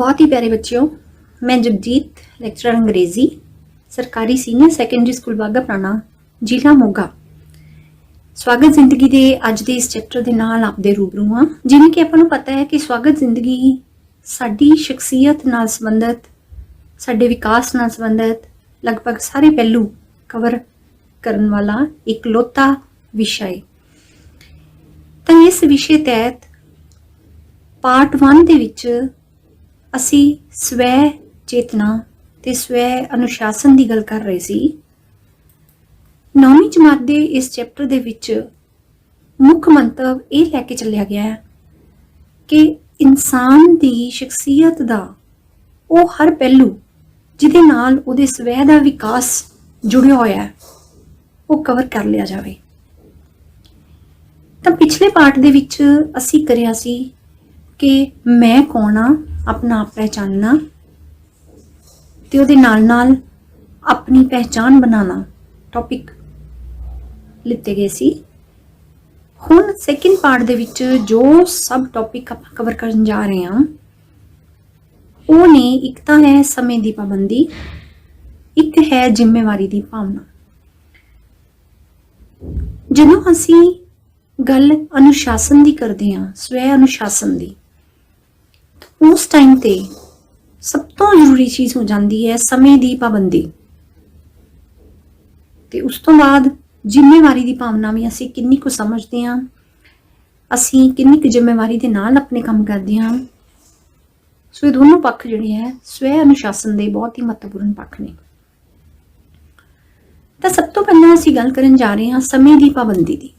बहुत ही प्यारे बच्चों, मैं जगजीत, लेक्चरर अंग्रेजी, सरकारी सीनियर सैकेंडरी स्कूल बाघा पुराना, ਜ਼ਿਲ੍ਹਾ ਮੋਗਾ। ਸਵਾਗਤ ਜ਼ਿੰਦਗੀ ਦੇ ਅੱਜ ਦੇ ਇਸ ਚੈਪਟਰ ਦੇ ਨਾਲ ਆਪਦੇ ਰੂਬਰੂ ਹਾਂ। ਜਿਵੇਂ ਕਿ ਆਪਾਂ ਨੂੰ ਪਤਾ ਹੈ ਕਿ ਸਵਾਗਤ ਜ਼ਿੰਦਗੀ ਸਾਡੀ ਸ਼ਖਸੀਅਤ ਨਾਲ ਸੰਬੰਧਿਤ, ਸਾਡੇ ਵਿਕਾਸ ਨਾਲ ਸੰਬੰਧਿਤ ਲਗਭਗ ਸਾਰੇ ਪਹਿਲੂ ਕਵਰ ਕਰਨ ਵਾਲਾ ਇਕਲੌਤਾ ਵਿਸ਼ਾ ਹੈ। ਤਾਂ ਇਸ ਵਿਸ਼ੇ ਤਹਿਤ ਪਾਰਟ 1 ਦੇ ਵਿੱਚ ਅਸੀਂ ਸਵੈ ਚੇਤਨਾ ਤੇ ਸਵੈ ਅਨੁਸ਼ਾਸਨ ਦੀ ਗੱਲ ਕਰ ਰਹੇ ਸੀ। 9ਵੀਂ ਜਮਾਤ ਦੇ ਇਸ ਚੈਪਟਰ ਦੇ ਵਿੱਚ ਮੁੱਖ ਮੰਤਵ ਇਹ ਲੈ ਕੇ ਚੱਲਿਆ ਗਿਆ ਹੈ ਕਿ ਇਨਸਾਨ ਦੀ ਸ਼ਖਸੀਅਤ ਦਾ ਉਹ ਹਰ ਪਹਿਲੂ ਜਿਹਦੇ ਨਾਲ ਉਹਦੇ ਸਵੈ ਦਾ ਵਿਕਾਸ ਜੁੜਿਆ ਹੋਇਆ ਹੈ ਉਹ ਕਵਰ ਕਰ ਲਿਆ ਜਾਵੇ। ਤਾਂ ਪਿਛਲੇ ਪਾਰਟ ਦੇ ਵਿੱਚ ਅਸੀਂ ਕਰਿਆ ਸੀ ਕਿ ਮੈਂ ਕੌਣ ਆ, ਆਪਣਾ ਆਪ ਪਹਿਚਾਨਣਾ ਤੇ ਉਹਦੇ ਨਾਲ ਆਪਣੀ ਪਹਿਚਾਨ ਬਣਾਉਣਾ ਟੌਪਿਕ ਲਿੱਤੇ ਗਏ ਸੀ। ਹੁਣ ਸੈਕਿੰਡ ਪਾਰਟ ਦੇ ਵਿੱਚ ਜੋ ਸਬ ਟੌਪਿਕ ਆਪਾਂ ਕਵਰ ਕਰਨ ਜਾ ਰਹੇ ਹਾਂ ਉਹ ਨੇ, ਇੱਕ ਤਾਂ ਹੈ ਸਮੇਂ ਦੀ ਪਾਬੰਦੀ, ਇੱਕ ਹੈ ਜ਼ਿੰਮੇਵਾਰੀ ਦੀ ਭਾਵਨਾ। ਜਦੋਂ ਅਸੀਂ ਗੱਲ ਅਨੁਸ਼ਾਸਨ ਦੀ ਕਰਦੇ ਹਾਂ, ਸਵੈ ਅਨੁਸ਼ਾਸਨ ਦੀ, ਉਸ ਟਾਈਮ ਤੇ ਸਭ ਤੋਂ ਜ਼ਰੂਰੀ ਚੀਜ਼ ਹੋ ਜਾਂਦੀ ਹੈ ਸਮੇਂ ਦੀ ਪਾਬੰਦੀ। ਤੇ ਉਸ ਤੋਂ ਬਾਅਦ ਜ਼ਿੰਮੇਵਾਰੀ ਦੀ ਭਾਵਨਾ ਵੀ, ਅਸੀਂ ਕਿੰਨੀ ਕੁ ਸਮਝਦੇ ਹਾਂ, ਅਸੀਂ ਕਿੰਨੀ ਕੁ ਜ਼ਿੰਮੇਵਾਰੀ ਦੇ ਨਾਲ ਆਪਣੇ ਕੰਮ ਕਰਦੇ ਹਾਂ। ਸੋ ਇਹ ਦੋਨੋਂ ਪੱਖ ਜਿਹੜੇ ਹੈ ਸਵੈ ਅਨੁਸ਼ਾਸਨ ਦੇ ਬਹੁਤ ਹੀ ਮਹੱਤਵਪੂਰਨ ਪੱਖ ਨੇ। ਤਾਂ ਸਭ ਤੋਂ ਪਹਿਲਾਂ ਅਸੀਂ ਗੱਲ ਕਰਨ ਜਾ ਰਹੇ ਹਾਂ ਸਮੇਂ ਦੀ ਪਾਬੰਦੀ ਦੀ।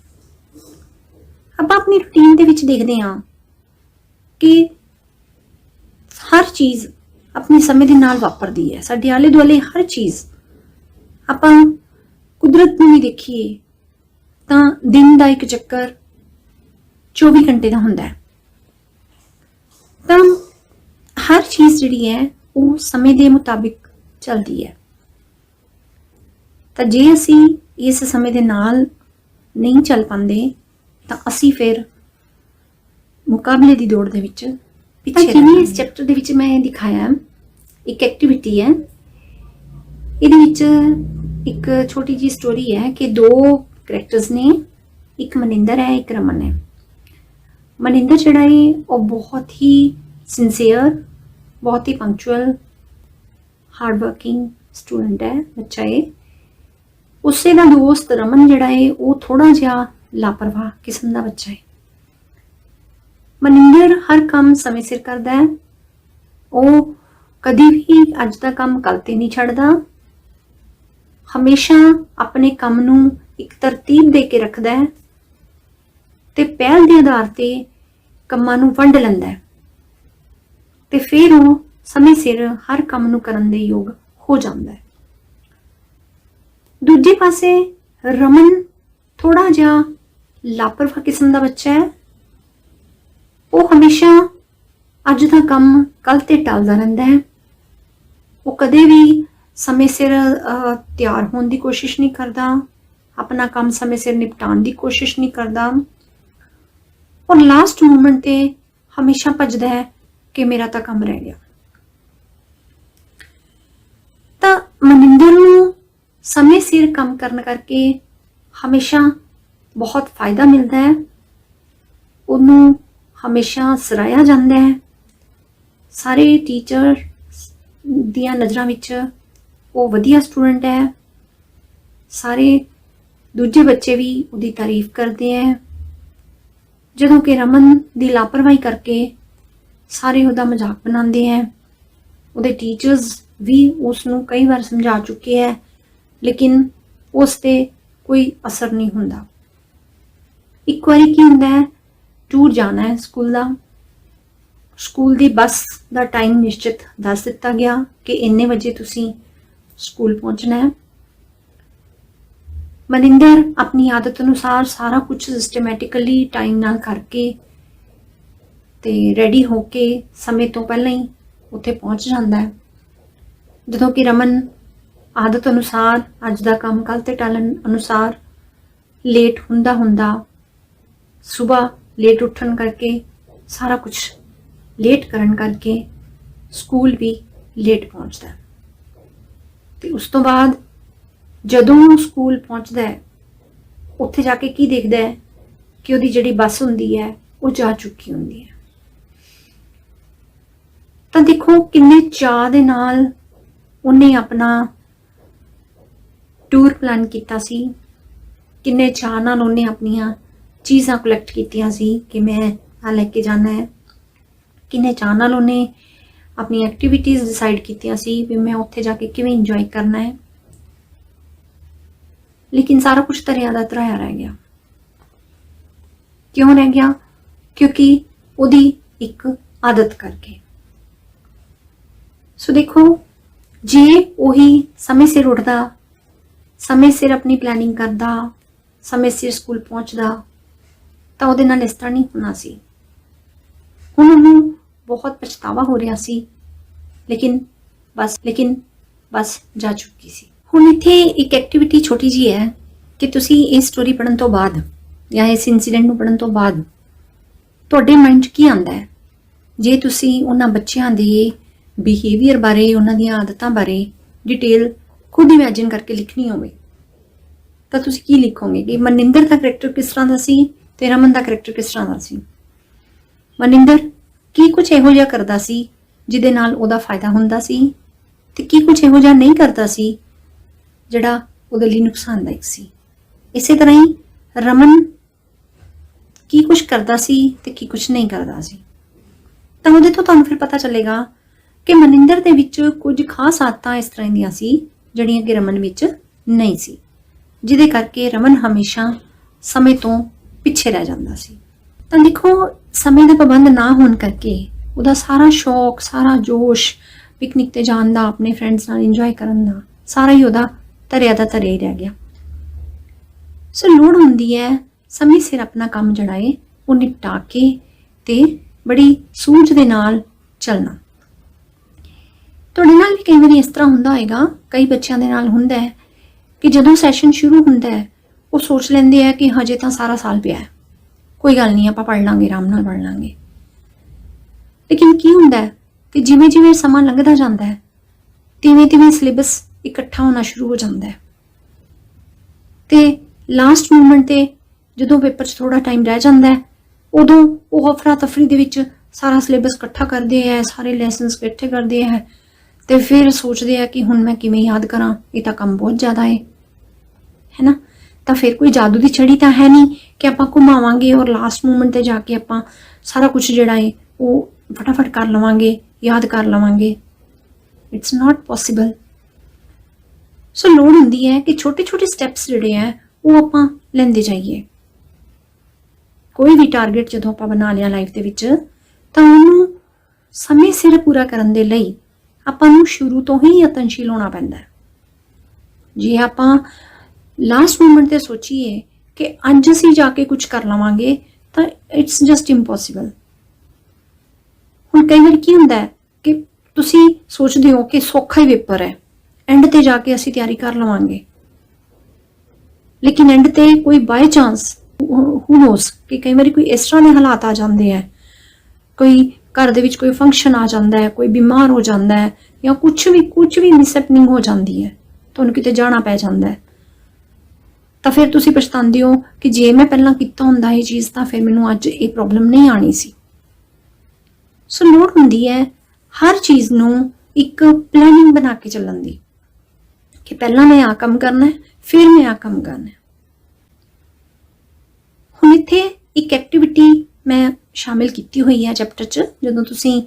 ਆਪਾਂ ਆਪਣੀ ਰੁਟੀਨ ਦੇ ਵਿੱਚ ਦੇਖਦੇ ਹਾਂ ਕਿ ਹਰ ਚੀਜ਼ ਆਪਣੇ ਸਮੇਂ ਦੇ ਨਾਲ ਵਾਪਰਦੀ ਹੈ। ਸਾਡੇ ਆਲੇ ਦੁਆਲੇ ਹਰ ਚੀਜ਼, ਆਪਾਂ ਕੁਦਰਤ ਨੂੰ ਵੀ ਦੇਖੀਏ ਤਾਂ ਦਿਨ ਦਾ ਇੱਕ ਚੱਕਰ 24 ਘੰਟੇ ਦਾ ਹੁੰਦਾ ਹੈ। ਤਾਂ ਹਰ ਚੀਜ਼ ਜਿਹੜੀ ਹੈ ਉਹ ਸਮੇਂ ਦੇ ਮੁਤਾਬਿਕ ਚੱਲਦੀ ਹੈ। ਤਾਂ ਜੇ ਅਸੀਂ ਇਸ ਸਮੇਂ ਦੇ ਨਾਲ ਨਹੀਂ ਚੱਲ ਪਾਉਂਦੇ ਤਾਂ ਅਸੀਂ ਫਿਰ ਮੁਕਾਬਲੇ ਦੀ ਦੌੜ ਦੇ ਵਿੱਚ ਪਿੱਛੇ। ਜਿਵੇਂ ਇਸ ਚੈਪਟਰ ਦੇ ਵਿੱਚ ਮੈਂ ਦਿਖਾਇਆ, ਇੱਕ ਐਕਟੀਵਿਟੀ ਹੈ, ਇਹਦੇ ਵਿੱਚ ਇੱਕ ਛੋਟੀ ਜਿਹੀ ਸਟੋਰੀ ਹੈ ਕਿ ਦੋ ਕਰੈਕਟਰਸ ਨੇ, ਇੱਕ ਮਨਿੰਦਰ ਹੈ, ਇੱਕ ਰਮਨ ਹੈ। ਮਨਿੰਦਰ ਜਿਹੜਾ ਹੈ ਉਹ ਬਹੁਤ ਹੀ ਸਿੰਸੀਅਰ, ਬਹੁਤ ਹੀ ਪੰਕਚੁਅਲ, ਹਾਰਡ ਵਰਕਿੰਗ ਸਟੂਡੈਂਟ ਹੈ, ਬੱਚਾ ਹੈ। ਉਸੇ ਦਾ ਦੋਸਤ ਰਮਨ ਜਿਹੜਾ ਹੈ ਉਹ ਥੋੜਾ ਜਿਹਾ ਲਾਪਰਵਾਹ ਕਿਸਮ ਦਾ ਬੱਚਾ ਹੈ। ਮਨਿੰਦਰ ਹਰ ਕੰਮ ਸਮੇਂ ਸਿਰ ਕਰਦਾ ਹੈ, ਉਹ ਕਦੀ ਵੀ ਅੱਜ ਦਾ ਕੰਮ ਕੱਲ ਤੇ ਨਹੀਂ ਛੱਡਦਾ, ਹਮੇਸ਼ਾ ਆਪਣੇ ਕੰਮ ਨੂੰ ਇੱਕ ਤਰਤੀਬ ਦੇ ਕੇ ਰੱਖਦਾ ਹੈ ਤੇ ਪਹਿਲ ਦੇ ਆਧਾਰ ਤੇ ਕੰਮਾਂ ਨੂੰ ਵੰਡ ਲੈਂਦਾ ਹੈ ਤੇ ਫਿਰ ਉਹ ਸਮੇਂ ਸਿਰ ਹਰ ਕੰਮ ਨੂੰ ਕਰਨ ਦੇ ਯੋਗ ਹੋ ਜਾਂਦਾ ਹੈ। ਦੂਜੇ ਪਾਸੇ ਰਮਨ ਥੋੜਾ ਜਿਹਾ ਲਾਪਰਵਾਹ ਕਿਸਮ ਦਾ ਬੱਚਾ ਹੈ। ਉਹ ਹਮੇਸ਼ਾ ਅੱਜ ਦਾ ਕੰਮ ਕੱਲ ਤੇ ਟਾਲਦਾ ਰਹਿੰਦਾ ਹੈ। ਉਹ ਕਦੇ ਵੀ ਸਮੇਂ ਸਿਰ ਤਿਆਰ ਹੋਣ ਦੀ ਕੋਸ਼ਿਸ਼ ਨਹੀਂ ਕਰਦਾ, ਆਪਣਾ ਕੰਮ ਸਮੇਂ ਸਿਰ ਨਿਪਟਾਉਣ ਦੀ ਕੋਸ਼ਿਸ਼ ਨਹੀਂ ਕਰਦਾ, ਔਰ ਲਾਸਟ ਮੂਮੈਂਟ ਤੇ ਹਮੇਸ਼ਾ ਭੱਜਦਾ ਹੈ ਕਿ ਮੇਰਾ ਤਾਂ ਕੰਮ ਰਹਿ ਗਿਆ। ਤਾਂ ਮਨਿੰਦਰ ਨੂੰ ਸਮੇਂ ਸਿਰ ਕੰਮ ਕਰਨ ਕਰਕੇ ਹਮੇਸ਼ਾ ਬਹੁਤ ਫਾਇਦਾ ਮਿਲਦਾ ਹੈ, ਉਹਨੂੰ ਹਮੇਸ਼ਾ ਸਰਾਹਿਆ ਜਾਂਦਾ ਹੈ। ਸਾਰੇ ਟੀਚਰ ਦੀਆਂ ਨਜ਼ਰਾਂ ਵਿੱਚ ਉਹ ਵਧੀਆ ਸਟੂਡੈਂਟ ਹੈ, ਸਾਰੇ ਦੂਜੇ ਬੱਚੇ ਵੀ ਉਹਦੀ ਤਾਰੀਫ ਕਰਦੇ ਹੈ। ਜਦੋਂ ਕਿ ਰਮਨ ਦੀ ਲਾਪਰਵਾਹੀ ਕਰਕੇ ਸਾਰੇ ਉਹਦਾ ਮਜ਼ਾਕ ਬਣਾਉਂਦੇ ਹੈ। ਉਹਦੇ ਟੀਚਰਸ ਵੀ ਉਸ ਨੂੰ ਕਈ ਵਾਰ ਸਮਝਾ ਚੁੱਕੇ ਹੈ, ਲੇਕਿਨ ਉਸ ਤੇ ਕੋਈ ਅਸਰ ਨਹੀਂ ਹੁੰਦਾ। ਇੱਕ ਵਾਰੀ ਕੀ ਹੁੰਦਾ ਹੈ, ਟੂਰ ਜਾਣਾ ਹੈ ਸਕੂਲ ਦਾ, ਸਕੂਲ ਦੀ ਬੱਸ ਦਾ ਟਾਈਮ ਨਿਸ਼ਚਿਤ ਦੱਸ ਦਿੱਤਾ ਗਿਆ ਕਿ ਇੰਨੇ ਵਜੇ ਤੁਸੀਂ ਸਕੂਲ ਪਹੁੰਚਣਾ ਹੈ। ਮਨਿੰਦਰ ਆਪਣੀ ਆਦਤ ਅਨੁਸਾਰ ਸਾਰਾ ਕੁਝ ਸਿਸਟਮੈਟਿਕਲੀ ਟਾਈਮ ਨਾਲ ਕਰਕੇ ਤੇ ਰੈਡੀ ਹੋ ਕੇ ਸਮੇਂ ਤੋਂ ਪਹਿਲਾਂ ਹੀ ਉੱਥੇ ਪਹੁੰਚ ਜਾਂਦਾ ਹੈ। ਜਦੋਂ ਕਿ ਰਮਨ ਆਦਤ ਅਨੁਸਾਰ ਅੱਜ ਦਾ ਕੰਮ ਕੱਲ ਤੇ ਟਾਲਣ ਅਨੁਸਾਰ ਲੇਟ ਹੁੰਦਾ ਸਵੇਰ ਲੇਟ ਉੱਠਣ ਕਰਕੇ, ਸਾਰਾ ਕੁਝ ਲੇਟ ਕਰਨ ਕਰਕੇ ਸਕੂਲ ਵੀ ਲੇਟ ਪਹੁੰਚਦਾ ਹੈ। ਤੇ ਉਸ ਤੋਂ ਬਾਅਦ ਜਦੋਂ ਉਹ ਸਕੂਲ ਪਹੁੰਚਦਾ ਹੈ, ਉੱਥੇ ਜਾ ਕੇ ਕੀ ਦੇਖਦਾ ਹੈ ਕਿ ਉਹਦੀ ਜਿਹੜੀ ਬੱਸ ਹੁੰਦੀ ਹੈ ਉਹ ਜਾ ਚੁੱਕੀ ਹੁੰਦੀ ਹੈ। ਤਾਂ ਦੇਖੋ ਕਿੰਨੇ ਚਾਅ ਦੇ ਨਾਲ ਉਹਨੇ ਆਪਣਾ ਟੂਰ ਪਲਾਨ ਕੀਤਾ ਸੀ, ਕਿੰਨੇ ਚਾਅ ਨਾਲ ਉਹਨੇ ਆਪਣੀਆਂ ਚੀਜ਼ਾਂ ਕਲੈਕਟ ਕੀਤੀਆਂ ਸੀ ਕਿ ਮੈਂ ਆ ਲੈ ਕੇ ਜਾਣਾ ਹੈ। ਕਿੰਨੇ ਚਾਅ ਨਾਲ ਉਹਨੇ ਆਪਣੀ ਐਕਟੀਵਿਟੀਜ਼ ਡਿਸਾਈਡ ਕੀਤੀਆਂ ਸੀ ਵੀ ਮੈਂ ਉੱਥੇ ਜਾ ਕੇ ਕਿਵੇਂ ਇੰਜੋਏ ਕਰਨਾ ਹੈ। ਲੇਕਿਨ ਸਾਰਾ ਕੁਝ ਧਰਿਆ ਦਾ ਧਰਾਇਆ ਰਹਿ ਗਿਆ। ਕਿਉਂ ਰਹਿ ਗਿਆ? ਕਿਉਂਕਿ ਉਹਦੀ ਇੱਕ ਆਦਤ ਕਰਕੇ। ਸੋ ਦੇਖੋ, ਜੇ ਉਹੀ ਸਮੇਂ ਸਿਰ ਉੱਠਦਾ, ਸਮੇਂ ਸਿਰ ਆਪਣੀ ਪਲੈਨਿੰਗ ਕਰਦਾ, ਸਮੇਂ ਸਿਰ ਸਕੂਲ ਪਹੁੰਚਦਾ, ਤਾਂ ਉਹਦੇ ਨਾਲ ਇਸ ਤਰ੍ਹਾਂ ਨਹੀਂ ਹੋਣਾ ਸੀ। ਹੁਣ ਉਹਨੂੰ ਬਹੁਤ ਪਛਤਾਵਾ ਹੋ ਰਿਹਾ ਸੀ, ਲੇਕਿਨ ਬਸ ਜਾ ਚੁੱਕੀ ਸੀ। ਹੁਣ ਇੱਥੇ ਇੱਕ ਐਕਟੀਵਿਟੀ ਛੋਟੀ ਜੀ ਹੈ ਕਿ ਤੁਸੀਂ ਇਹ ਸਟੋਰੀ ਪੜ੍ਹਨ ਤੋਂ ਬਾਅਦ ਜਾਂ ਇਸ ਇਨਸੀਡੈਂਟ ਨੂੰ ਪੜ੍ਹਨ ਤੋਂ ਬਾਅਦ ਤੁਹਾਡੇ ਮਾਈਂਡ 'ਚ ਕੀ ਆਉਂਦਾ ਹੈ? ਜੇ ਤੁਸੀਂ ਉਹਨਾਂ ਬੱਚਿਆਂ ਦੇ ਬਿਹੇਵੀਅਰ ਬਾਰੇ, ਉਹਨਾਂ ਦੀਆਂ ਆਦਤਾਂ ਬਾਰੇ ਡਿਟੇਲ ਖੁਦ ਇਮੈਜਿਨ ਕਰਕੇ ਲਿਖਣੀ ਹੋਵੇ ਤਾਂ ਤੁਸੀਂ ਕੀ ਲਿਖੋਗੇ ਕਿ ਮਨਿੰਦਰ ਦਾ ਕਰੈਕਟਰ ਕਿਸ ਤਰ੍ਹਾਂ ਦਾ ਸੀ ਤੇ ਰਮਨ ਦਾ ਕਰੈਕਟਰ ਕਿਸ ਤਰ੍ਹਾਂ ਦਾ ਸੀ। ਮਨਿੰਦਰ ਕੀ ਕੁਝ ਇਹੋ ਜਿਹਾ ਕਰਦਾ ਸੀ ਜਿਹਦੇ ਨਾਲ ਉਹਦਾ ਫਾਇਦਾ ਹੁੰਦਾ ਸੀ, ਤੇ ਕੀ ਕੁਝ ਇਹੋ ਜਿਹਾ ਨਹੀਂ ਕਰਦਾ ਸੀ ਜਿਹੜਾ ਉਹਦੇ ਲਈ ਨੁਕਸਾਨਦਾਇਕ ਸੀ। ਇਸੇ ਤਰ੍ਹਾਂ ਹੀ ਰਮਨ ਕੀ ਕੁਝ ਕਰਦਾ ਸੀ ਤੇ ਕੀ ਕੁਝ ਨਹੀਂ ਕਰਦਾ ਸੀ। ਤਾਂ ਉਹਦੇ ਤੋਂ ਤੁਹਾਨੂੰ ਫਿਰ ਪਤਾ ਚੱਲੇਗਾ ਕਿ ਮਨਿੰਦਰ ਦੇ ਵਿੱਚ ਕੁਝ ਖਾਸ ਆਦਤਾਂ ਇਸ ਤਰ੍ਹਾਂ ਦੀਆਂ ਸੀ ਜਿਹੜੀਆਂ ਕਿ ਰਮਨ ਵਿੱਚ ਨਹੀਂ ਸੀ, ਜਿਹਦੇ ਕਰਕੇ ਰਮਨ ਹਮੇਸ਼ਾ ਸਮੇਂ ਤੋਂ ਪਿੱਛੇ ਰਹਿ ਜਾਂਦਾ ਸੀ। ਤਾਂ ਦੇਖੋ, ਸਮੇਂ ਦਾ ਪਾਬੰਦ ਨਾ ਹੋਣ ਕਰਕੇ ਉਹਦਾ ਸਾਰਾ ਸ਼ੌਕ, ਸਾਰਾ ਜੋਸ਼ ਪਿਕਨਿਕ ਤੇ ਜਾਣ ਦਾ, ਆਪਣੇ ਫਰੈਂਡਸ ਨਾਲ ਇੰਜੋਏ ਕਰਨ ਦਾ, ਸਾਰਾ ਹੀ ਉਹਦਾ ਧਰਿਆ ਦਾ ਧਰਿਆ ਹੀ ਰਹਿ ਗਿਆ। ਸੋ ਲੋੜ ਹੁੰਦੀ ਹੈ ਸਮੇਂ ਸਿਰ ਆਪਣਾ ਕੰਮ ਜਿਹੜਾ ਹੈ ਉਹ ਨਿਪਟਾ ਕੇ ਤੇ ਬੜੀ ਸੂਝ ਦੇ ਨਾਲ ਚੱਲਣਾ। ਤੁਹਾਡੇ ਨਾਲ ਵੀ ਕਈ ਵਾਰੀ ਇਸ ਤਰ੍ਹਾਂ ਹੁੰਦਾ ਹੋਏਗਾ, ਕਈ ਬੱਚਿਆਂ ਦੇ ਨਾਲ ਹੁੰਦਾ ਹੈ ਕਿ ਜਦੋਂ ਸੈਸ਼ਨ ਸ਼ੁਰੂ ਹੁੰਦਾ ਹੈ ਉਹ ਸੋਚ ਲੈਂਦੇ ਆ ਕਿ ਹਜੇ ਤਾਂ ਸਾਰਾ ਸਾਲ ਪਿਆ ਹੈ, ਕੋਈ ਗੱਲ ਨਹੀਂ, ਆਪਾਂ ਪੜ੍ਹ ਲਾਂਗੇ, ਆਰਾਮ ਨਾਲ ਪੜ੍ਹ ਲਾਂਗੇ। ਲੇਕਿਨ ਕੀ ਹੁੰਦਾ ਹੈ ਕਿ ਜਿਵੇਂ ਜਿਵੇਂ ਸਮਾਂ ਲੰਘਦਾ ਜਾਂਦਾ ਹੈ ਤਿਵੇਂ ਸਿਲੇਬਸ ਇਕੱਠਾ ਹੋਣਾ ਸ਼ੁਰੂ ਹੋ ਜਾਂਦਾ ਹੈ, ਤੇ ਲਾਸਟ ਮੂਮੈਂਟ ਤੇ ਜਦੋਂ ਪੇਪਰ 'ਚ ਥੋੜਾ ਟਾਈਮ ਰਹਿ ਜਾਂਦਾ ਹੈ ਉਦੋਂ ਉਹ ਅਫਰਾ ਤਫਰੀ ਦੇ ਵਿੱਚ ਸਾਰਾ ਸਿਲੇਬਸ ਇਕੱਠਾ ਕਰਦੇ ਹੈ, ਸਾਰੇ ਲੈਸਨਸ ਇਕੱਠੇ ਕਰਦੇ ਹੈ, ਤੇ ਫਿਰ ਸੋਚਦੇ ਆ ਕਿ ਹੁਣ ਮੈਂ ਕਿਵੇਂ ਯਾਦ ਕਰਾਂ, ਇਹ ਤਾਂ ਕੰਮ ਬਹੁਤ ਜ਼ਿਆਦਾ ਹੈ ਨਾ। ਤਾਂ ਫਿਰ ਕੋਈ ਜਾਦੂ ਦੀ ਛੜੀ ਤਾਂ ਹੈ ਨਹੀਂ ਕਿ ਆਪਾਂ ਘੁਮਾਵਾਂਗੇ ਔਰ ਲਾਸਟ ਮੂਮੈਂਟ ਤੇ ਜਾ ਕੇ ਆਪਾਂ ਸਾਰਾ ਕੁਝ ਜਿਹੜਾ ਹੈ ਉਹ ਫਟਾਫਟ ਕਰ ਲਵਾਂਗੇ, ਯਾਦ ਕਰ ਲਵਾਂਗੇ। It's not possible. ਸੋ ਲੋੜ ਹੁੰਦੀ ਹੈ ਕਿ ਛੋਟੇ ਛੋਟੇ ਸਟੈਪਸ ਜਿਹੜੇ ਹੈ ਉਹ ਆਪਾਂ ਲੈਂਦੇ ਜਾਈਏ। ਕੋਈ ਵੀ ਟਾਰਗੇਟ ਜਦੋਂ ਆਪਾਂ ਬਣਾ ਲਿਆ ਲਾਈਫ ਦੇ ਵਿੱਚ, ਤਾਂ ਉਹਨੂੰ ਸਮੇਂ ਸਿਰ ਪੂਰਾ ਕਰਨ ਦੇ ਲਈ ਆਪਾਂ ਨੂੰ ਸ਼ੁਰੂ ਤੋਂ ਹੀ ਯਤਨਸ਼ੀਲ ਹੋਣਾ ਪੈਂਦਾ ਹੈ। ਜੇ ਆਪਾਂ ਲਾਸਟ ਮੂਮੈਂਟ ਤੇ ਸੋਚੀਏ ਕਿ ਅੱਜ ਅਸੀਂ ਜਾ ਕੇ ਕੁਝ ਕਰ ਲਵਾਂਗੇ ਤਾਂ ਇਟਸ ਜਸਟ ਇੰਪੋਸੀਬਲ। ਹੁਣ ਕਈ ਵਾਰ ਕੀ ਹੁੰਦਾ ਹੈ ਕਿ ਤੁਸੀਂ ਸੋਚਦੇ ਹੋ ਕਿ ਸੌਖਾ ਹੀ ਪੇਪਰ ਹੈ, ਐਂਡ ਤੇ ਜਾ ਕੇ ਅਸੀਂ ਤਿਆਰੀ ਕਰ ਲਵਾਂਗੇ, ਲੇਕਿਨ ਐਂਡ ਤੇ ਕੋਈ ਬਾਈ ਚਾਂਸ ਹੂ ਨੋਸ ਕਿ ਕਈ ਵਾਰੀ ਕੋਈ ਇਸ ਤਰ੍ਹਾਂ ਦੇ ਹਾਲਾਤ ਆ ਜਾਂਦੇ ਹੈ, ਕੋਈ ਘਰ ਦੇ ਵਿੱਚ ਕੋਈ ਫੰਕਸ਼ਨ ਆ ਜਾਂਦਾ ਹੈ, ਕੋਈ ਬਿਮਾਰ ਹੋ ਜਾਂਦਾ ਹੈ, ਜਾਂ ਕੁਝ ਵੀ ਮਿਸਹੈਪਨਿੰਗ ਹੋ ਜਾਂਦੀ ਹੈ, ਤੁਹਾਨੂੰ ਕਿਤੇ ਜਾਣਾ ਪੈ ਜਾਂਦਾ ਹੈ, ਤਾਂ ਫਿਰ ਤੁਸੀਂ ਪਛਤਾਉਂਦੇ ਹੋ ਕਿ ਜੇ ਮੈਂ ਪਹਿਲਾਂ ਕੀਤਾ ਹੁੰਦਾ ਇਹ ਚੀਜ਼ ਤਾਂ ਫਿਰ ਮੈਨੂੰ ਅੱਜ ਇਹ ਪ੍ਰੋਬਲਮ ਨਹੀਂ ਆਣੀ ਸੀ। ਸੋ ਲੋੜ ਹੁੰਦੀ ਹੈ ਹਰ ਚੀਜ਼ ਨੂੰ ਇੱਕ ਪਲੈਨਿੰਗ ਬਣਾ ਕੇ ਚੱਲਣ ਦੀ ਕਿ ਪਹਿਲਾਂ ਮੈਂ ਆ ਕੰਮ ਕਰਨਾ ਹੈ, ਫਿਰ ਮੈਂ ਆ ਕੰਮ ਕਰਨਾ ਹੈ। ਹੁਣ ਇੱਥੇ ਇੱਕ ਐਕਟੀਵਿਟੀ ਮੈਂ ਸ਼ਾਮਿਲ ਕੀਤੀ ਹੋਈ ਹੈ ਚੈਪਟਰ 'ਚ। ਜਦੋਂ ਤੁਸੀਂ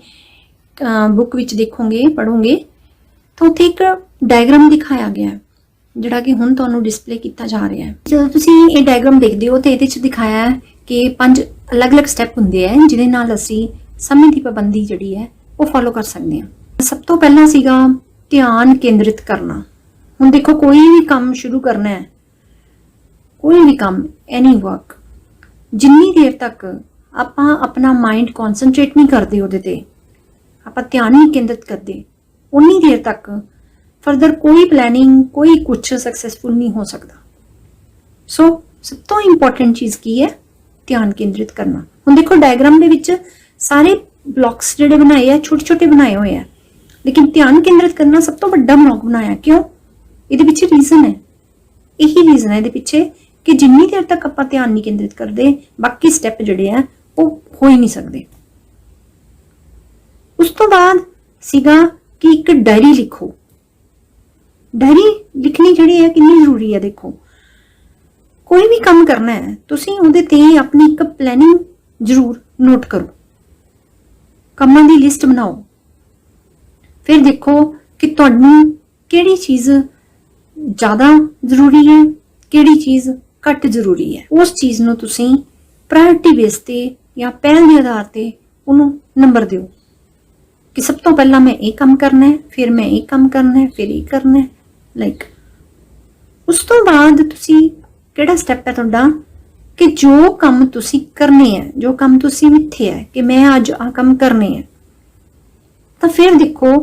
ਬੁੱਕ ਵਿੱਚ ਦੇਖੋਗੇ, ਪੜ੍ਹੋਗੇ, ਤਾਂ ਉੱਥੇ ਇੱਕ ਡਾਇਗਰਾਮ ਦਿਖਾਇਆ ਗਿਆ ਹੈ ਜਿਹੜਾ ਕਿ ਹੁਣ ਤੁਹਾਨੂੰ ਡਿਸਪਲੇ ਕੀਤਾ ਜਾ ਰਿਹਾ ਹੈ। ਜਦੋਂ ਤੁਸੀਂ ਇਹ ਡਾਇਗਰਾਮ ਦੇਖਦੇ ਹੋ ਤਾਂ ਇਹਦੇ 'ਚ ਦਿਖਾਇਆ ਹੈ ਕਿ 5 ਅਲੱਗ-ਅਲੱਗ ਸਟੈਪ ਹੁੰਦੇ ਹੈ ਜਿਹਦੇ ਨਾਲ ਅਸੀਂ ਸਮੇਂ ਦੀ ਪਾਬੰਦੀ ਜਿਹੜੀ ਹੈ ਉਹ ਫੋਲੋ ਕਰ ਸਕਦੇ ਹਾਂ। ਸਭ ਤੋਂ ਪਹਿਲਾਂ ਸੀਗਾ ਧਿਆਨ ਕੇਂਦਰਿਤ ਕਰਨਾ। ਹੁਣ ਦੇਖੋ, ਕੋਈ ਵੀ ਕੰਮ ਸ਼ੁਰੂ ਕਰਨਾ ਹੈ, ਕੋਈ ਵੀ ਕੰਮ, ਐਨੀ ਵਰਕ, ਜਿੰਨੀ ਦੇਰ ਤੱਕ ਆਪਾਂ ਆਪਣਾ ਮਾਈਂਡ ਕਨਸੈਂਟਰੇਟ ਨਹੀਂ ਕਰਦੇ, ਉਹਦੇ ਤੇ ਆਪਾਂ ਧਿਆਨ ਨਹੀਂ ਕੇਂਦਰਿਤ ਕਰਦੇ, ਉਨੀ ਦੇਰ ਤੱਕ ਫਰਦਰ ਕੋਈ ਪਲੈਨਿੰਗ, ਕੋਈ ਕੁਝ ਸਕਸੈਸਫੁਲ ਨਹੀਂ ਹੋ ਸਕਦਾ। ਸੋ ਸਭ ਤੋਂ ਇੰਪੋਰਟੈਂਟ ਚੀਜ਼ ਕੀ ਹੈ? ਧਿਆਨ ਕੇਂਦਰਿਤ ਕਰਨਾ। ਹੁਣ ਦੇਖੋ, ਡਾਇਗਰਾਮ ਦੇ ਵਿੱਚ ਸਾਰੇ ਬਲੌਕਸ ਜਿਹੜੇ ਬਣਾਏ ਆ ਛੋਟੇ ਛੋਟੇ ਬਣਾਏ ਹੋਏ ਆ, ਲੇਕਿਨ ਧਿਆਨ ਕੇਂਦਰਿਤ ਕਰਨਾ ਸਭ ਤੋਂ ਵੱਡਾ ਬਲੌਕ ਬਣਾਇਆ। ਕਿਉਂ? ਇਹਦੇ ਪਿੱਛੇ ਰੀਜ਼ਨ ਹੈ, ਇਹੀ ਰੀਜ਼ਨ ਹੈ ਇਹਦੇ ਪਿੱਛੇ ਕਿ ਜਿੰਨੀ ਦੇਰ ਤੱਕ ਆਪਾਂ ਧਿਆਨ ਨਹੀਂ ਕੇਂਦਰਿਤ ਕਰਦੇ ਬਾਕੀ ਸਟੈਪ ਜਿਹੜੇ ਆ ਉਹ ਹੋ ਹੀ ਨਹੀਂ ਸਕਦੇ। ਉਸ ਤੋਂ ਬਾਅਦ ਸੀਗਾ ਕਿ ਇੱਕ ਡਾਇਰੀ ਲਿਖੋ। ਡਾਇਰੀ ਲਿਖਣੀ ਜਿਹੜੀ ਹੈ ਕਿੰਨੀ ਜ਼ਰੂਰੀ ਹੈ। ਦੇਖੋ, ਕੋਈ ਵੀ ਕੰਮ ਕਰਨਾ ਹੈ ਤੁਸੀਂ ਉਹਦੇ ਤੇ ਆਪਣੀ ਇੱਕ ਪਲੈਨਿੰਗ ਜ਼ਰੂਰ ਨੋਟ ਕਰੋ, ਕੰਮਾਂ ਦੀ ਲਿਸਟ ਬਣਾਓ। ਫਿਰ ਦੇਖੋ ਕਿ ਤੁਹਾਨੂੰ ਕਿਹੜੀ ਚੀਜ਼ ਜ਼ਿਆਦਾ ਜ਼ਰੂਰੀ ਹੈ, ਕਿਹੜੀ ਚੀਜ਼ ਘੱਟ ਜ਼ਰੂਰੀ ਹੈ। ਉਸ ਚੀਜ਼ ਨੂੰ ਤੁਸੀਂ ਪ੍ਰਾਇੋਰਟੀ ਬੇਸ ਤੇ ਜਾਂ ਪਹਿਲ ਦੇ ਆਧਾਰ ਤੇ ਉਹਨੂੰ ਨੰਬਰ ਦਿਓ ਕਿ ਸਭ ਤੋਂ ਪਹਿਲਾਂ ਮੈਂ ਇਹ ਕੰਮ ਕਰਨਾ ਹੈ, ਫਿਰ ਮੈਂ ਇਹ ਕੰਮ ਕਰਨਾ ਹੈ, ਫਿਰ ਇਹ ਕਰਨਾ ਹੈ। ਲਾਈਕ ਉਸ ਤੋਂ ਬਾਅਦ ਤੁਸੀਂ ਕਿਹੜਾ ਸਟੈਪ ਹੈ ਤੁਹਾਡਾ ਕਿ ਜੋ ਕੰਮ ਤੁਸੀਂ ਕਰਨੇ ਹੈ, ਜੋ ਕੰਮ ਤੁਸੀਂ ਮਿੱਥੇ ਹੈ ਕਿ ਮੈਂ ਅੱਜ ਆ ਕੰਮ ਕਰਨੇ ਹੈ, ਤਾਂ ਫਿਰ ਦੇਖੋ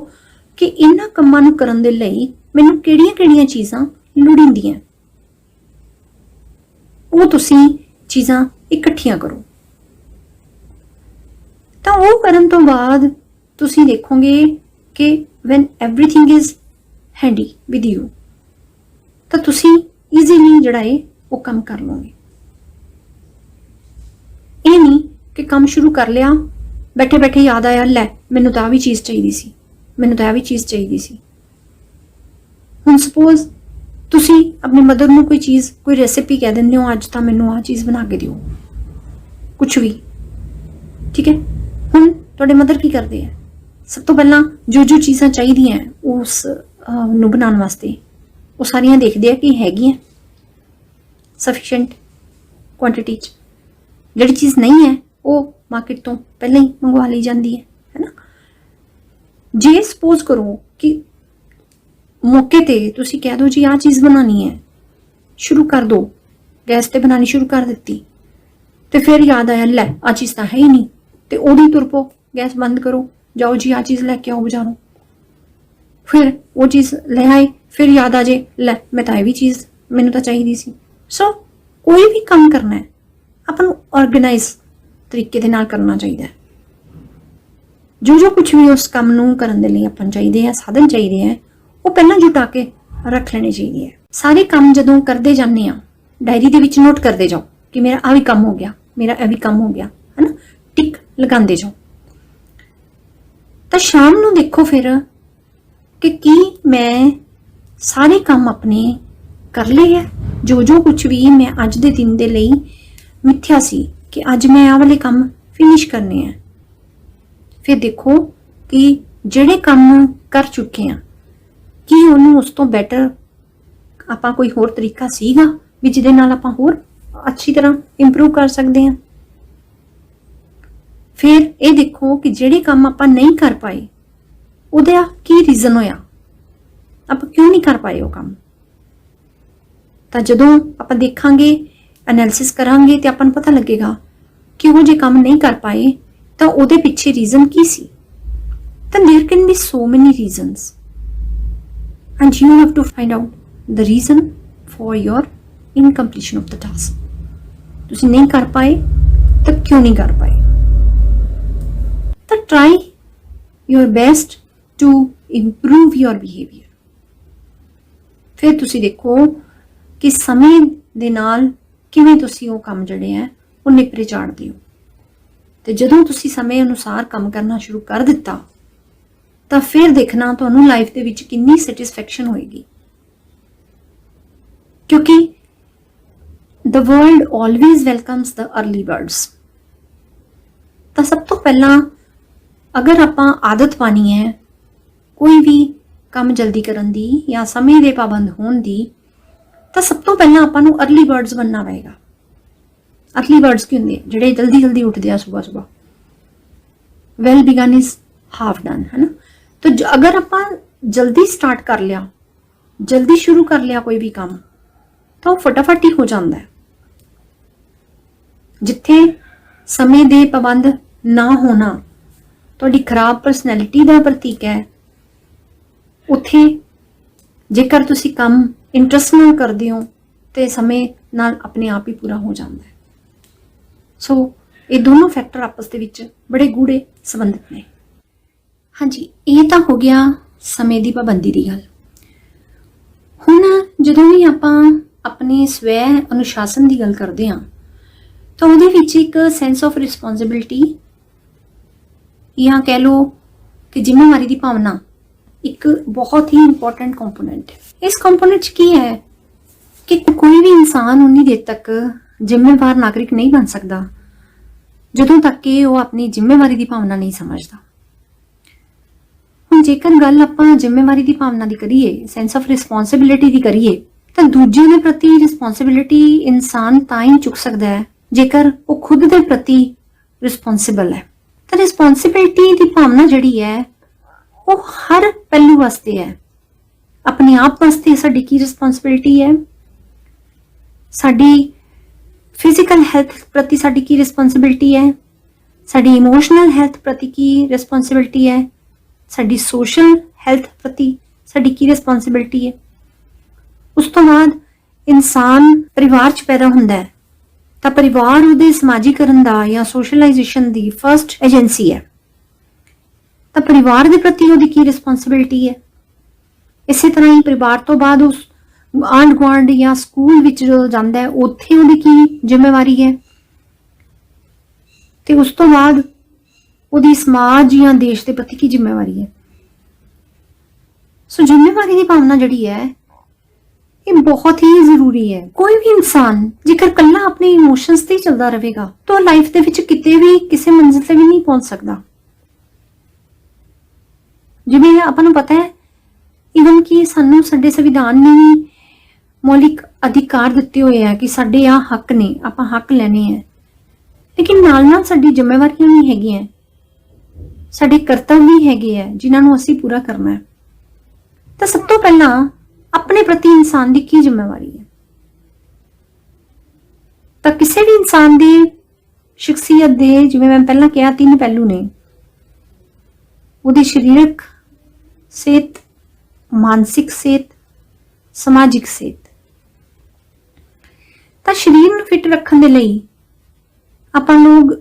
ਕਿ ਇਹਨਾਂ ਕੰਮਾਂ ਨੂੰ ਕਰਨ ਦੇ ਲਈ ਮੈਨੂੰ ਕਿਹੜੀਆਂ-ਕਿਹੜੀਆਂ ਚੀਜ਼ਾਂ ਲੋੜੀਂਦੀਆਂ, ਉਹ ਤੁਸੀਂ ਚੀਜ਼ਾਂ ਇਕੱਠੀਆਂ ਕਰੋ। ਤਾਂ ਉਹ ਕਰਨ ਤੋਂ ਬਾਅਦ ਤੁਸੀਂ ਦੇਖੋਗੇ ਕਿ when everything is handy with you ਤਾਂ ਤੁਸੀਂ easily ਜਿਹੜਾ ਹੈ ਉਹ ਕੰਮ ਕਰ ਲਓਗੇ। ਇਹ ਨਹੀਂ ਕਿ ਕੰਮ ਸ਼ੁਰੂ ਕਰ ਲਿਆ, ਬੈਠੇ ਬੈਠੇ ਯਾਦ ਆਇਆ ਲੈ ਮੈਨੂੰ ਤਾਂ ਆ ਵੀ ਚੀਜ਼ ਚਾਹੀਦੀ ਸੀ, ਮੈਨੂੰ ਤਾਂ ਆ ਵੀ ਚੀਜ਼ ਚਾਹੀਦੀ ਸੀ। ਹੁਣ ਸਪੋਜ਼ ਤੁਸੀਂ ਆਪਣੀ ਮਦਰ ਨੂੰ ਕੋਈ ਚੀਜ਼, ਕੋਈ ਰੈਸਿਪੀ ਕਹਿ ਦਿੰਦੇ ਹੋ ਅੱਜ ਤਾਂ ਮੈਨੂੰ ਆ ਚੀਜ਼ ਬਣਾ ਕੇ ਦਿਓ, ਕੁਝ ਵੀ, ਠੀਕ ਹੈ। ਹੁਣ ਤੁਹਾਡੇ ਮਦਰ ਕੀ ਕਰਦੇ ਆ, ਸਭ ਤੋਂ ਪਹਿਲਾਂ ਜੋ ਜੋ ਚੀਜ਼ਾਂ ਚਾਹੀਦੀਆਂ ਉਸ ਨੂੰ ਬਣਾਉਣ ਵਾਸਤੇ ਉਹ ਸਾਰੀਆਂ ਦੇਖਦੇ ਆ ਕਿ ਹੈਗੀਆਂ ਸਫੀਸ਼ੀਐਂਟ ਕੁਆਂਟੀਟੀ 'ਚ। ਜਿਹੜੀ ਚੀਜ਼ ਨਹੀਂ ਹੈ ਉਹ ਮਾਰਕੀਟ ਤੋਂ ਪਹਿਲਾਂ ਹੀ ਮੰਗਵਾ ਲਈ ਜਾਂਦੀ ਹੈ ਨਾ। ਜੇ ਸਪੋਜ਼ ਕਰੋ ਕਿ ਮੌਕੇ ਤੇ ਤੁਸੀਂ ਕਹਿ ਦਿਓ ਜੀ ਆਹ ਚੀਜ਼ ਬਣਾਉਣੀ ਹੈ, ਸ਼ੁਰੂ ਕਰ ਦੋ, ਗੈਸ ਤੇ ਬਣਾਉਣੀ ਸ਼ੁਰੂ ਕਰ ਦਿੱਤੀ, ਤੇ ਫਿਰ ਯਾਦ ਆਇਆ ਲੈ ਆਹ ਚੀਜ਼ ਤਾਂ ਹੈ ਹੀ ਨਹੀਂ, ਤੇ ਉਹਦੀ ਤੁਰ ਪੋ, ਗੈਸ ਬੰਦ ਕਰੋ, ਜਾਓ ਜੀ ਆਹ ਚੀਜ਼ ਲੈ ਕੇ ਆਓ ਬਾਜ਼ਾਰੋਂ। ਫਿਰ ਉਹ ਚੀਜ਼ ਲੈ ਆਏ, ਫਿਰ ਯਾਦ ਆ ਜੇ ਲੈ ਮੈਂ ਤਾਂ ਇਹ ਵੀ ਚੀਜ਼ ਮੈਨੂੰ ਤਾਂ ਚਾਹੀਦੀ ਸੀ। ਸੋ ਕੋਈ ਵੀ ਕੰਮ ਕਰਨਾ ਹੈ ਆਪਾਂ ਨੂੰ ਆਰਗੇਨਾਈਜ਼ ਤਰੀਕੇ ਦੇ ਨਾਲ ਕਰਨਾ ਚਾਹੀਦਾ ਹੈ। ਜੋ ਜੋ ਕੁਝ ਵੀ ਉਸ ਕੰਮ ਨੂੰ ਕਰਨ ਦੇ ਲਈ ਆਪਾਂ ਨੂੰ ਚਾਹੀਦੇ ਆ, ਸਾਧਨ ਚਾਹੀਦੇ ਆ, ਉਹ ਪਹਿਲਾਂ ਜੁਟਾ ਕੇ ਰੱਖ ਲੈਣੇ ਚਾਹੀਦੇ ਆ। ਸਾਰੇ ਕੰਮ ਜਦੋਂ ਕਰਦੇ ਜਾਂਦੇ ਆ ਡਾਇਰੀ ਦੇ ਵਿੱਚ ਨੋਟ ਕਰਦੇ ਜਾਓ ਕਿ ਮੇਰਾ ਆ ਵੀ ਕੰਮ ਹੋ ਗਿਆ, ਮੇਰਾ ਇਹ ਵੀ ਕੰਮ ਹੋ ਗਿਆ, ਹੈ ਨਾ, ਟਿਕ ਲਗਾਉਂਦੇ ਜਾਓ। ਤਾਂ ਸ਼ਾਮ ਨੂੰ ਦੇਖੋ ਫਿਰ ਕਿ ਕੀ ਮੈਂ ਸਾਰੇ ਕੰਮ ਆਪਣੇ ਕਰ ਲਏ ਹੈ, ਜੋ ਜੋ ਕੁਝ ਵੀ ਮੈਂ ਅੱਜ ਦੇ ਦਿਨ ਦੇ ਲਈ ਮਿੱਥਿਆ ਸੀ ਕਿ ਅੱਜ ਮੈਂ ਆਹ ਵਾਲੇ ਕੰਮ ਫਿਨਿਸ਼ ਕਰਨੇ ਆ। ਫਿਰ ਦੇਖੋ ਕਿ ਜਿਹੜੇ ਕੰਮ ਕਰ ਚੁੱਕੇ ਆ ਕੀ ਉਹਨੂੰ ਉਸ ਤੋਂ ਬੈਟਰ ਆਪਾਂ ਕੋਈ ਹੋਰ ਤਰੀਕਾ ਸੀਗਾ ਵੀ ਜਿਹਦੇ ਨਾਲ ਆਪਾਂ ਹੋਰ ਅੱਛੀ ਤਰ੍ਹਾਂ ਇੰਪਰੂਵ ਕਰ ਸਕਦੇ ਹਾਂ। ਫਿਰ ਇਹ ਦੇਖੋ ਕਿ ਜਿਹੜੇ ਕੰਮ ਆਪਾਂ ਨਹੀਂ ਕਰ ਪਾਏ ਉਹਦਾ ਕੀ ਰੀਜ਼ਨ ਹੋਇਆ, ਆਪਾਂ ਕਿਉਂ ਨਹੀਂ ਕਰ ਪਾਏ ਉਹ ਕੰਮ। ਤਾਂ ਜਦੋਂ ਆਪਾਂ ਦੇਖਾਂਗੇ, ਐਨਾਲਿਸਿਸ ਕਰਾਂਗੇ ਤੇ ਆਪਾਂ ਨੂੰ ਪਤਾ ਲੱਗੇਗਾ ਕਿ ਉਹ ਜੇ ਕੰਮ ਨਹੀਂ ਕਰ ਪਾਏ ਤਾਂ ਉਹਦੇ ਪਿੱਛੇ ਰੀਜ਼ਨ ਕੀ ਸੀ। ਤਾਂ there can be so many reasons and you have to find out the reason for your incompletion of the task. ਤੁਸੀਂ ਨਹੀਂ ਕਰ ਪਾਏ ਤਾਂ ਕਿਉਂ ਨਹੀਂ ਕਰ ਪਾਏ। ਤਾਂ try your best to improve your behavior. ਫਿਰ ਤੁਸੀਂ ਦੇਖੋ ਕਿ ਸਮੇਂ ਦੇ ਨਾਲ ਕਿਵੇਂ ਤੁਸੀਂ ਉਹ ਕੰਮ ਜਿਹੜੇ ਆ ਉਹ ਨਿਪਰੇ ਚਾੜਦੇ ਹੋ। ਤੇ ਜਦੋਂ ਤੁਸੀਂ ਸਮੇਂ ਅਨੁਸਾਰ ਕੰਮ ਕਰਨਾ ਸ਼ੁਰੂ ਕਰ ਦਿੱਤਾ ਤਾਂ ਫਿਰ ਦੇਖਣਾ ਤੁਹਾਨੂੰ ਲਾਈਫ ਦੇ ਵਿੱਚ ਕਿੰਨੀ ਸੈਟੀਸਫੈਕਸ਼ਨ ਹੋਏਗੀ। ਕਿਉਂਕਿ the world always welcomes the early birds. ਤਾਂ ਸਭ ਤੋਂ ਪਹਿਲਾਂ ਅਗਰ ਆਪਾਂ ਆਦਤ ਪਾਣੀ ਹੈ ਕੋਈ ਵੀ ਕੰਮ ਜਲਦੀ ਕਰਨ ਦੀ ਜਾਂ ਸਮੇਂ ਦੇ ਪਾਬੰਦ ਹੋਣ ਦੀ, ਤਾਂ ਸਭ ਤੋਂ ਪਹਿਲਾਂ ਆਪਾਂ ਨੂੰ ਅਰਲੀ ਬਰਡਸ ਬਣਨਾ ਪਏਗਾ। ਅਰਲੀ ਬਰਡਸ ਕੀ ਹੁੰਦੇ ਜਿਹੜੇ ਜਲਦੀ ਜਲਦੀ ਉੱਠਦੇ ਆ ਸਵੇਰ ਸਵੇਰ। Well begin is half done, ਹੈ ਨਾ। ਤਾਂ ਅਗਰ ਆਪਾਂ ਜਲਦੀ ਸਟਾਰਟ ਕਰ ਲਿਆ, ਜਲਦੀ ਸ਼ੁਰੂ ਕਰ ਲਿਆ ਕੋਈ ਵੀ ਕੰਮ, ਤਾਂ ਉਹ ਫਟਾਫਟ ਹੀ ਹੋ ਜਾਂਦਾ ਹੈ। ਜਿੱਥੇ ਸਮੇਂ ਦੇ ਪਾਬੰਦ ਨਾ ਹੋਣਾ ਤੁਹਾਡੀ ਖਰਾਬ ਪਰਸਨੈਲਿਟੀ ਦਾ ਪ੍ਰਤੀਕ ਹੈ, ਉੱਥੇ ਜੇਕਰ ਤੁਸੀਂ ਕੰਮ ਇੰਟਰਸਟ ਨਾਲ ਕਰਦੇ ਹੋ ਤੇ ਸਮੇਂ ਨਾਲ ਆਪਣੇ ਆਪ ਹੀ ਪੂਰਾ ਹੋ ਜਾਂਦਾ ਹੈ। ਸੋ ਇਹ ਦੋਨੋਂ ਫੈਕਟਰ ਆਪਸ ਦੇ ਵਿੱਚ ਬੜੇ ਗੂੜੇ ਸੰਬੰਧਿਤ ਨੇ। ਹਾਂਜੀ, ਇਹ ਤਾਂ ਹੋ ਗਿਆ ਸਮੇਂ ਦੀ ਪਾਬੰਦੀ ਦੀ ਗੱਲ। ਹੁਣ ਜਦੋਂ ਵੀ ਆਪਾਂ ਆਪਣੇ ਸਵੈ ਅਨੁਸ਼ਾਸਨ ਦੀ ਗੱਲ ਕਰਦੇ ਹਾਂ ਤਾਂ ਉਹਦੇ ਵਿੱਚ ਇੱਕ ਸੈਂਸ ਆਫ ਰਿਸਪੌਂਸਿਬਿਲਿਟੀ ਜਾਂ ਕਹਿ ਲਓ ਕਿ ਜ਼ਿੰਮੇਵਾਰੀ ਦੀ ਭਾਵਨਾ ਇੱਕ ਬਹੁਤ ਹੀ ਇੰਪੋਰਟੈਂਟ ਕੰਪੋਨੈਂਟ ਹੈ। ਇਸ ਕੰਪੋਨੈਂਟ 'ਚ ਕੀ ਹੈ ਕਿ ਕੋਈ ਵੀ ਇਨਸਾਨ ਉਨੀ ਦੇਰ ਤੱਕ ਜ਼ਿੰਮੇਵਾਰ ਨਾਗਰਿਕ ਨਹੀਂ ਬਣ ਸਕਦਾ ਜਦੋਂ ਤੱਕ ਕਿ ਉਹ ਆਪਣੀ ਜ਼ਿੰਮੇਵਾਰੀ ਦੀ ਭਾਵਨਾ ਨਹੀਂ ਸਮਝਦਾ। ਹੁਣ ਜੇਕਰ ਗੱਲ ਆਪਾਂ ਜ਼ਿੰਮੇਵਾਰੀ ਦੀ ਭਾਵਨਾ ਦੀ ਕਰੀਏ, ਸੈਂਸ ਆਫ ਰਿਸਪੌਂਸਿਬਿਲਿਟੀ ਦੀ ਕਰੀਏ, ਤਾਂ ਦੂਜਿਆਂ ਦੇ ਪ੍ਰਤੀ ਰਿਸਪੌਂਸਿਬਿਲਿਟੀ ਇਨਸਾਨ ਤਾਂ ਹੀ ਚੁੱਕ ਸਕਦਾ ਹੈ ਜੇਕਰ ਉਹ ਖੁਦ ਦੇ ਪ੍ਰਤੀ ਰਿਸਪੌਂਸਿਬਲ ਹੈ। ਤਾਂ ਰਿਸਪੌਂਸਿਬਿਲਿਟੀ ਦੀ ਭਾਵਨਾ ਜਿਹੜੀ ਹੈ ਉਹ ਹਰ ਪਹਿਲੂ ਵਾਸਤੇ ਹੈ। ਆਪਣੇ ਆਪ ਵਾਸਤੇ ਸਾਡੀ ਕੀ ਰਿਸਪੌਂਸਿਬਿਲਿਟੀ ਹੈ, ਸਾਡੀ ਫਿਜ਼ੀਕਲ ਹੈਲਥ ਪ੍ਰਤੀ ਸਾਡੀ ਕੀ ਰਿਸਪੌਂਸਿਬਿਲਿਟੀ ਹੈ, ਸਾਡੀ ਇਮੋਸ਼ਨਲ ਹੈਲਥ ਪ੍ਰਤੀ ਕੀ ਰਿਸਪੌਂਸਿਬਿਲਿਟੀ ਹੈ, ਸਾਡੀ ਸੋਸ਼ਲ ਹੈਲਥ ਪ੍ਰਤੀ ਸਾਡੀ ਕੀ ਰਿਸਪੌਂਸਿਬਿਲਿਟੀ ਹੈ। ਉਸ ਤੋਂ ਬਾਅਦ ਇਨਸਾਨ ਪਰਿਵਾਰ 'ਚ ਪੈਦਾ ਹੁੰਦਾ ਹੈ ਤਾਂ ਪਰਿਵਾਰ ਉਹਦੇ ਸਮਾਜੀਕਰਨ ਦਾ ਜਾਂ ਸੋਸ਼ਲਾਈਜੇਸ਼ਨ ਦੀ ਫਰਸਟ ਏਜੰਸੀ ਹੈ। ਤਾਂ ਪਰਿਵਾਰ ਦੇ ਪ੍ਰਤੀ ਉਹਦੀ ਕੀ ਰਿਸਪੌਂਸਿਬਿਲਿਟੀ ਹੈ। ਇਸੇ ਤਰ੍ਹਾਂ ਹੀ ਪਰਿਵਾਰ ਤੋਂ ਬਾਅਦ ਉਸ ਆਂਢ ਗੁਆਂਢ ਜਾਂ ਸਕੂਲ ਵਿੱਚ ਜੋ ਜਾਂਦਾ ਹੈ ਉੱਥੇ ਉਹਦੀ ਕੀ ਜ਼ਿੰਮੇਵਾਰੀ ਹੈ, ਤੇ ਉਸ ਤੋਂ ਬਾਅਦ ਉਹਦੀ ਸਮਾਜ ਜਾਂ ਦੇਸ਼ ਦੇ ਪ੍ਰਤੀ ਕੀ ਜ਼ਿੰਮੇਵਾਰੀ ਹੈ। ਸੋ ਜ਼ਿੰਮੇਵਾਰੀ ਦੀ ਭਾਵਨਾ ਜਿਹੜੀ ਹੈ ਇਹ ਬਹੁਤ ਹੀ ਜ਼ਰੂਰੀ ਹੈ। ਕੋਈ ਵੀ ਇਨਸਾਨ ਜੇਕਰ ਇਕੱਲਾ ਆਪਣੇ ਇਮੋਸ਼ਨਸ ਤੇ ਚੱਲਦਾ ਰਹੇਗਾ ਤਾਂ ਲਾਈਫ ਦੇ ਵਿੱਚ ਕਿਤੇ ਵੀ ਕਿਸੇ ਮੰਜ਼ਿਲ ਤੇ ਵੀ ਨਹੀਂ ਪਹੁੰਚ ਸਕਦਾ। ਜਿਵੇਂ ਆਪਾਂ ਨੂੰ ਪਤਾ ਹੈ ਇਵਨ ਕਿ ਸਾਨੂੰ ਸਾਡੇ ਸੰਵਿਧਾਨ ਨੇ ਵੀ ਮੌਲਿਕ ਅਧਿਕਾਰ ਦਿੱਤੇ ਹੋਏ ਆ ਕਿ ਸਾਡੇ ਆ ਹੱਕ ਨੇ, ਆਪਾਂ ਹੱਕ ਲੈਣੇ ਆ, ਲੇਕਿਨ ਨਾਲ ਸਾਡੀ ਜ਼ਿੰਮੇਵਾਰੀਆਂ ਵੀ ਹੈਗੀਆਂ, ਸਾਡੇ ਕਰਤੱਵ ਵੀ ਹੈਗੇ ਆ ਜਿਨ੍ਹਾਂ ਨੂੰ ਅਸੀਂ ਪੂਰਾ ਕਰਨਾ ਹੈ। ਤਾਂ ਸਭ ਤੋਂ ਪਹਿਲਾਂ ਆਪਣੇ ਪ੍ਰਤੀ ਇਨਸਾਨ ਦੀ ਕੀ ਜ਼ਿੰਮੇਵਾਰੀ ਹੈ। ਤਾਂ ਕਿਸੇ ਵੀ ਇਨਸਾਨ ਦੀ ਸ਼ਖਸੀਅਤ ਦੇ, ਜਿਵੇਂ ਮੈਂ ਪਹਿਲਾਂ ਕਿਹਾ, 3 ਪਹਿਲੂ ਨੇ। ਉਹਦੀ ਸਰੀਰਕ ਸਿਹਤ, ਮਾਨਸਿਕ ਸਿਹਤ, ਸਮਾਜਿਕ ਸਿਹਤ। ਤਾਂ ਸਰੀਰ ਨੂੰ ਫਿੱਟ ਰੱਖਣ ਦੇ ਲਈ ਆਪਾਂ ਲੋਕ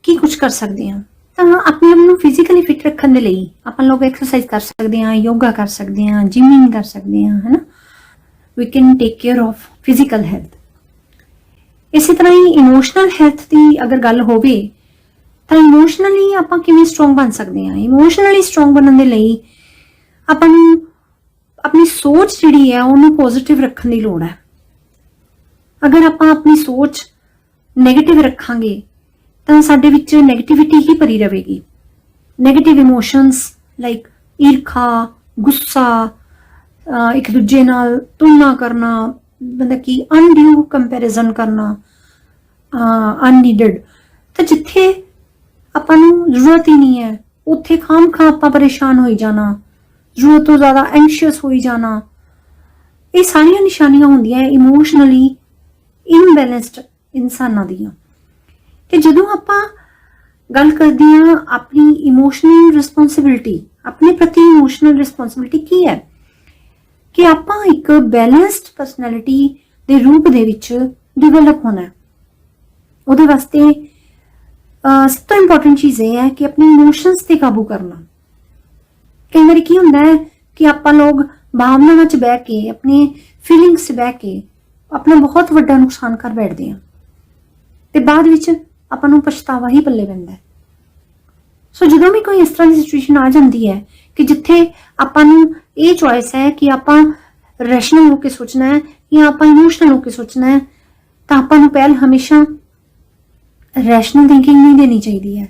ਕੀ ਕੁਝ ਕਰ ਸਕਦੇ ਹਾਂ। ਤਾਂ ਆਪਣੇ ਆਪ ਨੂੰ ਫਿਜ਼ੀਕਲੀ ਫਿਟ ਰੱਖਣ ਦੇ ਲਈ ਆਪਾਂ ਲੋਕ ਐਕਸਰਸਾਈਜ਼ ਕਰ ਸਕਦੇ ਹਾਂ, ਯੋਗਾ ਕਰ ਸਕਦੇ ਹਾਂ, ਜਿਮਿੰਗ ਕਰ ਸਕਦੇ ਹਾਂ, ਹੈ ਨਾ। We can take care of physical health. ਇਸੇ ਤਰ੍ਹਾਂ ਹੀ ਇਮੋਸ਼ਨਲ ਹੈਲਥ ਦੀ ਅਗਰ ਗੱਲ ਹੋਵੇ ਤਾਂ ਇਮੋਸ਼ਨਲੀ ਆਪਾਂ ਕਿਵੇਂ ਸਟਰੋਂਗ ਬਣ ਸਕਦੇ ਹਾਂ। ਇਮੋਸ਼ਨਲੀ ਸਟਰੋਂਗ ਬਣਨ ਦੇ ਲਈ ਆਪਾਂ ਨੂੰ ਆਪਣੀ ਸੋਚ ਜਿਹੜੀ ਹੈ ਉਹਨੂੰ ਪੋਜ਼ਿਟਿਵ ਰੱਖਣ ਦੀ ਲੋੜ ਹੈ। ਅਗਰ ਆਪਾਂ ਆਪਣੀ ਸੋਚ ਨੈਗੇਟਿਵ ਰੱਖਾਂਗੇ ਤਾਂ ਸਾਡੇ ਵਿੱਚ ਨੈਗੇਟਿਵਿਟੀ ਹੀ ਭਰੀ ਰਹੇਗੀ। ਨੈਗੇਟਿਵ ਇਮੋਸ਼ਨਸ ਲਾਈਕ ਈਰਖਾ, ਗੁੱਸਾ, ਇੱਕ ਦੂਜੇ ਨਾਲ ਤੁਲਨਾ ਕਰਨਾ, ਮਤਲਬ ਕਿ ਅਨਡਿਊ ਕੰਪੈਰੀਜ਼ਨ ਕਰਨਾ, ਅਨਨੀਡਡ। ਤਾਂ ਜਿੱਥੇ ਆਪਾਂ ਨੂੰ ਜ਼ਰੂਰਤ ਹੀ ਨਹੀਂ ਹੈ ਉੱਥੇ ਖਾਮ-ਖਾਂ ਆਪਾਂ ਪਰੇਸ਼ਾਨ ਹੋਈ ਜਾਣਾ, ਜ਼ਰੂਰਤ ਤੋਂ ਜ਼ਿਆਦਾ ਐਂਸ਼ੀਅਸ ਹੋਈ ਜਾਣਾ, ਇਹ ਸਾਰੀਆਂ ਨਿਸ਼ਾਨੀਆਂ ਹੁੰਦੀਆਂ ਇਮੋਸ਼ਨਲੀ ਇਨਬੈਲੈਂਸਡ ਇਨਸਾਨਾਂ ਦੀਆਂ। ਤੇ ਜਦੋਂ ਆਪਾਂ ਗੱਲ ਕਰਦੇ ਹਾਂ ਆਪਣੀ ਇਮੋਸ਼ਨਲ ਰਿਸਪੌਂਸਿਬਿਲਿਟੀ, ਆਪਣੇ ਪ੍ਰਤੀ ਇਮੋਸ਼ਨਲ ਰਿਸਪੌਂਸਿਬਿਲਿਟੀ ਕੀ ਹੈ ਕਿ ਆਪਾਂ ਇੱਕ ਬੈਲੈਂਸਡ ਪਰਸਨੈਲਿਟੀ ਦੇ ਰੂਪ ਦੇ ਵਿੱਚ ਡਿਵੈਲਪ ਹੋਣਾ। ਉਹਦੇ ਵਾਸਤੇ ਸਭ ਤੋਂ ਇੰਪੋਰਟੈਂਟ ਚੀਜ਼ ਇਹ ਹੈ ਕਿ ਆਪਣੇ ਇਮੋਸ਼ਨਸ ਤੇ ਕਾਬੂ ਕਰਨਾ। ਕਈ ਵਾਰੀ ਕੀ ਹੁੰਦਾ ਹੈ ਕਿ ਆਪਾਂ ਲੋਕ ਭਾਵਨਾਵਾਂ 'ਚ ਬਹਿ ਕੇ, ਆਪਣੇ ਫੀਲਿੰਗਸ 'ਚ ਬਹਿ ਕੇ ਆਪਣਾ ਬਹੁਤ ਵੱਡਾ ਨੁਕਸਾਨ ਕਰ ਬੈਠਦੇ ਹਾਂ ਤੇ ਬਾਅਦ ਵਿੱਚ ਆਪਾਂ ਨੂੰ ਪਛਤਾਵਾ ਹੀ ਪੱਲੇ ਪੈਂਦਾ ਹੈ। ਸੋ ਜਦੋਂ ਵੀ ਕੋਈ ਇਸ ਤਰ੍ਹਾਂ ਦੀ ਸਿਚੁਏਸ਼ਨ ਆ ਜਾਂਦੀ ਹੈ ਕਿ ਜਿੱਥੇ ਆਪਾਂ ਨੂੰ ਇਹ ਚੋਇਸ ਹੈ ਕਿ ਆਪਾਂ ਰੈਸ਼ਨਲ ਹੋ ਕੇ ਸੋਚਣਾ ਹੈ ਜਾਂ ਆਪਾਂ ਇਮੋਸ਼ਨਲ ਹੋ ਕੇ ਸੋਚਣਾ ਹੈ, ਤਾਂ ਆਪਾਂ ਨੂੰ ਪਹਿਲ ਹਮੇਸ਼ਾ ਰੈਸ਼ਨਲ ਥਿੰਕਿੰਗ ਨਹੀਂ ਦੇਣੀ ਚਾਹੀਦੀ ਹੈ,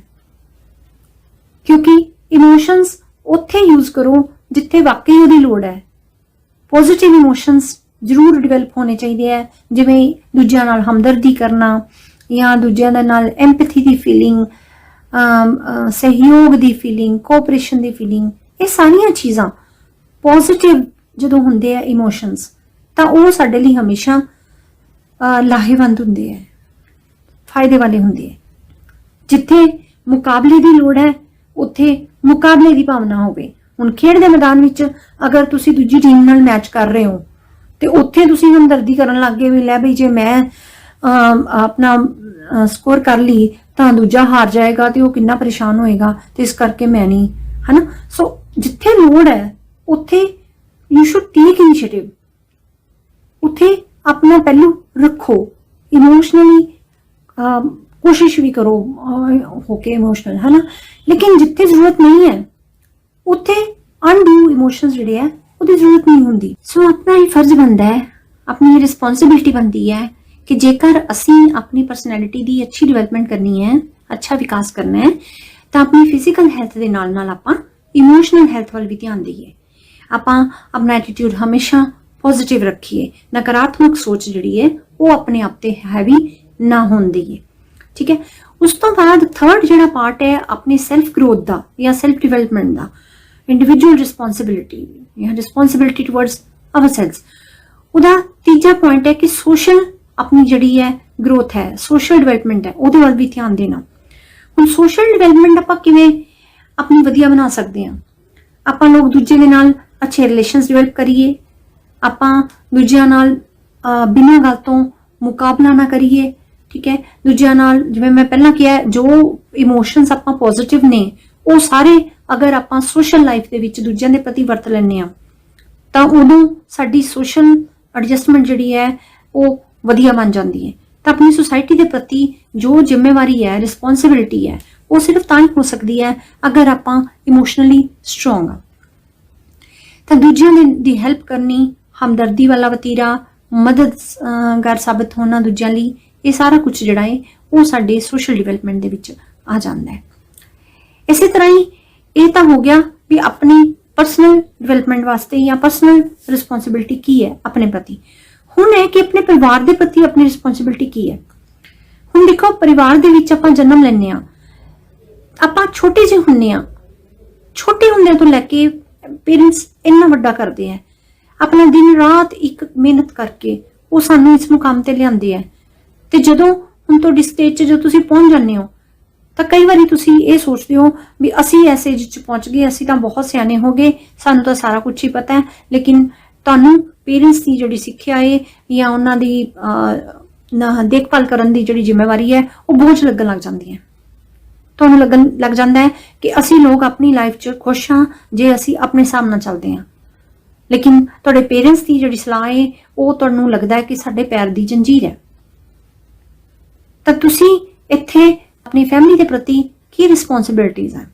ਕਿਉਂਕਿ ਇਮੋਸ਼ਨਸ ਉੱਥੇ ਯੂਜ਼ ਕਰੋ ਜਿੱਥੇ ਵਾਕਈ ਉਹਦੀ ਲੋੜ ਹੈ। ਪੋਜ਼ਿਟਿਵ ਇਮੋਸ਼ਨਸ ਜ਼ਰੂਰ ਡਿਵੈਲਪ ਹੋਣੇ ਚਾਹੀਦੇ ਹੈ, ਜਿਵੇਂ ਦੂਜਿਆਂ ਨਾਲ ਹਮਦਰਦੀ ਕਰਨਾ ਜਾਂ ਦੂਜਿਆਂ ਦੇ ਨਾਲ ਐਮਪੈਥੀ ਦੀ ਫੀਲਿੰਗ, ਸਹਿਯੋਗ ਦੀ ਫੀਲਿੰਗ, ਕੋਆਪਰੇਸ਼ਨ ਦੀ ਫੀਲਿੰਗ। ਇਹ ਸਾਰੀਆਂ ਚੀਜ਼ਾਂ ਪੋਜ਼ਿਟਿਵ ਜਦੋਂ ਹੁੰਦੇ ਆ ਇਮੋਸ਼ਨਸ ਤਾਂ ਉਹ ਸਾਡੇ ਲਈ ਹਮੇਸ਼ਾ ਲਾਹੇਵੰਦ ਹੁੰਦੇ ਹੈ, ਫਾਇਦੇ ਵਾਲੇ ਹੁੰਦੇ ਹੈ। ਜਿੱਥੇ ਮੁਕਾਬਲੇ ਦੀ ਲੋੜ ਹੈ ਉੱਥੇ ਮੁਕਾਬਲੇ ਦੀ ਭਾਵਨਾ ਹੋਵੇ। ਹੁਣ ਖੇਡ ਦੇ ਮੈਦਾਨ ਵਿੱਚ ਅਗਰ ਤੁਸੀਂ ਦੂਜੀ ਟੀਮ ਨਾਲ ਮੈਚ ਕਰ ਰਹੇ ਹੋ ਤੇ ਉੱਥੇ ਤੁਸੀਂ ਹਮਦਰਦੀ ਕਰਨ ਲੱਗ ਗਏ ਵੀ ਲੈ ਬਈ ਜੇ ਮੈਂ ਆਪਣਾ ਸਕੋਰ ਕਰ ਲਈ ਤਾਂ ਦੂਜਾ ਹਾਰ ਜਾਏਗਾ ਤੇ ਉਹ ਕਿੰਨਾ ਪਰੇਸ਼ਾਨ ਹੋਏਗਾ ਤੇ ਇਸ ਕਰਕੇ ਮੈਂ ਨਹੀਂ, ਹਨਾ। ਸੋ ਜਿੱਥੇ ਲੋੜ ਹੈ ਉੱਥੇ ਯੂ ਸ਼ੁਡ ਟੇਕ ਇਨੀਸ਼ੀਏਟਿਵ, ਉੱਥੇ ਆਪਣਾ ਪਹਿਲੂ ਰੱਖੋ, ਇਮੋਸ਼ਨਲੀ कोशिश भी करो होके इमोशनल, है ना। लेकिन जिथे जरूरत नहीं है उत्थे अनड्यू इमोशंस जिहड़े है ਉਹਦੀ ਜ਼ਰੂਰਤ नहीं ਹੁੰਦੀ। सो अपना ही फर्ज बनता है, अपनी रिस्पॉन्सिबिलिटी बनती है कि जेकर असी अपनी परसनैलिटी की अच्छी डिवेलपमेंट करनी है, अच्छा विकास करना है, तो अपनी फिजिकल हैल्थ के नाल नाल आपां इमोशनल हैल्थ वाल भी ध्यान दईए। आपां अपना एटीट्यूड हमेशा पॉजिटिव रखिए, नकारात्मक सोच जिहड़ी है वो अपने आप ते हैवी ना होण दईए, ठीक है। उस तो बाद थर्ड जिहड़ा पार्ट है अपनी सैल्फ ग्रोथ का या सैल्फ डिवेलपमेंट का, इंडिविजुअल रिस्पॉन्सिबिलिटी या रिस्पॉन्सिबिलिटी टुवर्ड्स अवरसेल्व्स, ਉਹਦਾ ਤੀਜਾ ਪੁਆਇੰਟ ਹੈ ਕਿ ਸੋਸ਼ਲ ਆਪਣੀ ਜਿਹੜੀ ਹੈ ਗਰੋਥ ਹੈ, ਸੋਸ਼ਲ ਡਿਵੈਲਪਮੈਂਟ ਹੈ, ਉਹਦੇ ਵੱਲ ਵੀ ਧਿਆਨ ਦੇਣਾ। ਹੁਣ ਸੋਸ਼ਲ ਡਿਵੈਲਪਮੈਂਟ ਆਪਾਂ ਕਿਵੇਂ ਆਪਣੀ ਵਧੀਆ ਬਣਾ ਸਕਦੇ ਹਾਂ? ਆਪਾਂ ਲੋਕ ਦੂਜੇ ਦੇ ਨਾਲ ਅੱਛੇ ਰਿਲੇਸ਼ਨਸ ਡਿਵੈਲਪ ਕਰੀਏ, ਆਪਾਂ ਦੂਜਿਆਂ ਨਾਲ ਬਿਨਾਂ ਗੱਲ ਤੋਂ ਮੁਕਾਬਲਾ ਨਾ ਕਰੀਏ, ਠੀਕ ਹੈ। ਦੂਜਿਆਂ ਨਾਲ ਜਿਵੇਂ ਮੈਂ ਪਹਿਲਾਂ ਕਿਹਾ, ਜੋ ਇਮੋਸ਼ਨਸ ਆਪਾਂ ਪੋਜ਼ਿਟਿਵ ਨੇ ਉਹ ਸਾਰੇ ਅਗਰ ਆਪਾਂ ਸੋਸ਼ਲ ਲਾਈਫ ਦੇ ਵਿੱਚ ਦੂਜਿਆਂ ਦੇ ਪ੍ਰਤੀ ਵਰਤ ਲੈਂਦੇ ਹਾਂ ਤਾਂ ਉਦੋਂ ਸਾਡੀ ਸੋਸ਼ਲ ਐਡਜਸਟਮੈਂਟ ਜਿਹੜੀ ਹੈ ਉਹ ਵਧੀਆ ਬਣ ਜਾਂਦੀ ਹੈ। ਤਾਂ ਆਪਣੀ ਸੁਸਾਇਟੀ ਦੇ ਪ੍ਰਤੀ ਜੋ ਜ਼ਿੰਮੇਵਾਰੀ ਹੈ, ਰਿਸਪੌਂਸਿਬਿਲਿਟੀ ਹੈ, ਉਹ ਸਿਰਫ ਤਾਂ ਹੀ ਹੋ ਸਕਦੀ ਹੈ ਅਗਰ ਆਪਾਂ ਇਮੋਸ਼ਨਲੀ ਸਟਰੋਂਗ ਆ। ਤਾਂ ਦੂਜਿਆਂ ਦੀ ਹੈਲਪ ਕਰਨੀ, ਹਮਦਰਦੀ ਵਾਲਾ ਵਤੀਰਾ, ਮਦਦਗਾਰ ਸਾਬਿਤ ਹੋਣਾ ਦੂਜਿਆਂ ਲਈ, ਇਹ ਸਾਰਾ ਕੁਝ ਜਿਹੜਾ ਹੈ ਉਹ ਸਾਡੇ ਸੋਸ਼ਲ ਡਿਵੈਲਪਮੈਂਟ ਦੇ ਵਿੱਚ ਆ ਜਾਂਦਾ ਹੈ। ਇਸੇ ਤਰ੍ਹਾਂ ਹੀ ਇਹ ਤਾਂ ਹੋ ਗਿਆ ਵੀ ਆਪਣੀ ਪਰਸਨਲ ਡਿਵੈਲਪਮੈਂਟ ਵਾਸਤੇ ਜਾਂ ਪਰਸਨਲ ਰਿਸਪੌਂਸਿਬਿਲਿਟੀ ਕੀ ਹੈ ਆਪਣੇ ਪ੍ਰਤੀ। ਹੁਣ ਹੈ ਕਿ ਆਪਣੇ ਪਰਿਵਾਰ ਦੇ ਪ੍ਰਤੀ ਆਪਣੀ ਰਿਸਪੌਂਸਿਬਿਲਿਟੀ ਕੀ ਹੈ। ਹੁਣ ਦੇਖੋ, ਪਰਿਵਾਰ ਦੇ ਵਿੱਚ ਆਪਾਂ ਜਨਮ ਲੈਂਦੇ ਹਾਂ, ਆਪਾਂ ਛੋਟੇ ਜਿਹੇ ਹੁੰਦੇ ਹਾਂ, ਛੋਟੇ ਹੁੰਦਿਆਂ ਤੋਂ ਲੈ ਕੇ ਪੇਰੈਂਟਸ ਇੰਨਾ ਵੱਡਾ ਕਰਦੇ ਆ, ਆਪਣਾ ਦਿਨ ਰਾਤ ਇੱਕ ਮਿਹਨਤ ਕਰਕੇ ਉਹ ਸਾਨੂੰ ਇਸ ਮੁਕਾਮ ਤੇ ਲਿਆਂਦੇ ਆ। ਤੇ ਜਦੋਂ ਹੁਣ ਤੁਹਾਡੀ ਸਟੇਜ 'ਚ ਜੋ ਤੁਸੀਂ ਪਹੁੰਚ ਜਾਂਦੇ ਹੋ ਤਾਂ ਕਈ ਵਾਰੀ ਤੁਸੀਂ ਇਹ ਸੋਚਦੇ ਹੋ ਵੀ ਅਸੀਂ ਐਸੇ ਏਜ 'ਚ ਪਹੁੰਚ ਗਏ, ਅਸੀਂ ਤਾਂ ਬਹੁਤ ਸਿਆਣੇ ਹੋ ਗਏ, ਸਾਨੂੰ ਤਾਂ ਸਾਰਾ ਕੁਝ ਹੀ ਪਤਾ ਹੈ। ਲੇਕਿਨ ਤੁਹਾਨੂੰ ਪੇਰੈਂਟਸ ਦੀ ਜਿਹੜੀ ਸਿੱਖਿਆ ਹੈ ਜਾਂ ਉਹਨਾਂ ਦੀ ਦੇਖਭਾਲ ਕਰਨ ਦੀ ਜਿਹੜੀ ਜ਼ਿੰਮੇਵਾਰੀ ਹੈ ਉਹ ਬੋਝ ਲੱਗਣ ਲੱਗ ਜਾਂਦੀ ਹੈ। ਤੁਹਾਨੂੰ ਲੱਗਣ ਲੱਗ ਜਾਂਦਾ ਹੈ ਕਿ ਅਸੀਂ ਲੋਕ ਆਪਣੀ ਲਾਈਫ 'ਚ ਖੁਸ਼ ਹਾਂ ਜੇ ਅਸੀਂ ਆਪਣੇ ਹਿਸਾਬ ਨਾਲ ਚੱਲਦੇ ਹਾਂ, ਲੇਕਿਨ ਤੁਹਾਡੇ ਪੇਰੈਂਟਸ ਦੀ ਜਿਹੜੀ ਸਲਾਹ ਹੈ ਉਹ ਤੁਹਾਨੂੰ ਲੱਗਦਾ ਹੈ ਕਿ ਸਾਡੇ ਪੈਰ ਦੀ ਜੰਜੀਰ ਹੈ। ਤਾਂ ਤੁਸੀਂ ਇੱਥੇ ਆਪਣੀ ਫੈਮਿਲੀ ਦੇ ਪ੍ਰਤੀ ਕੀ ਰਿਸਪੌਂਸਿਬਿਲਿਟੀਜ਼ ਹੈ?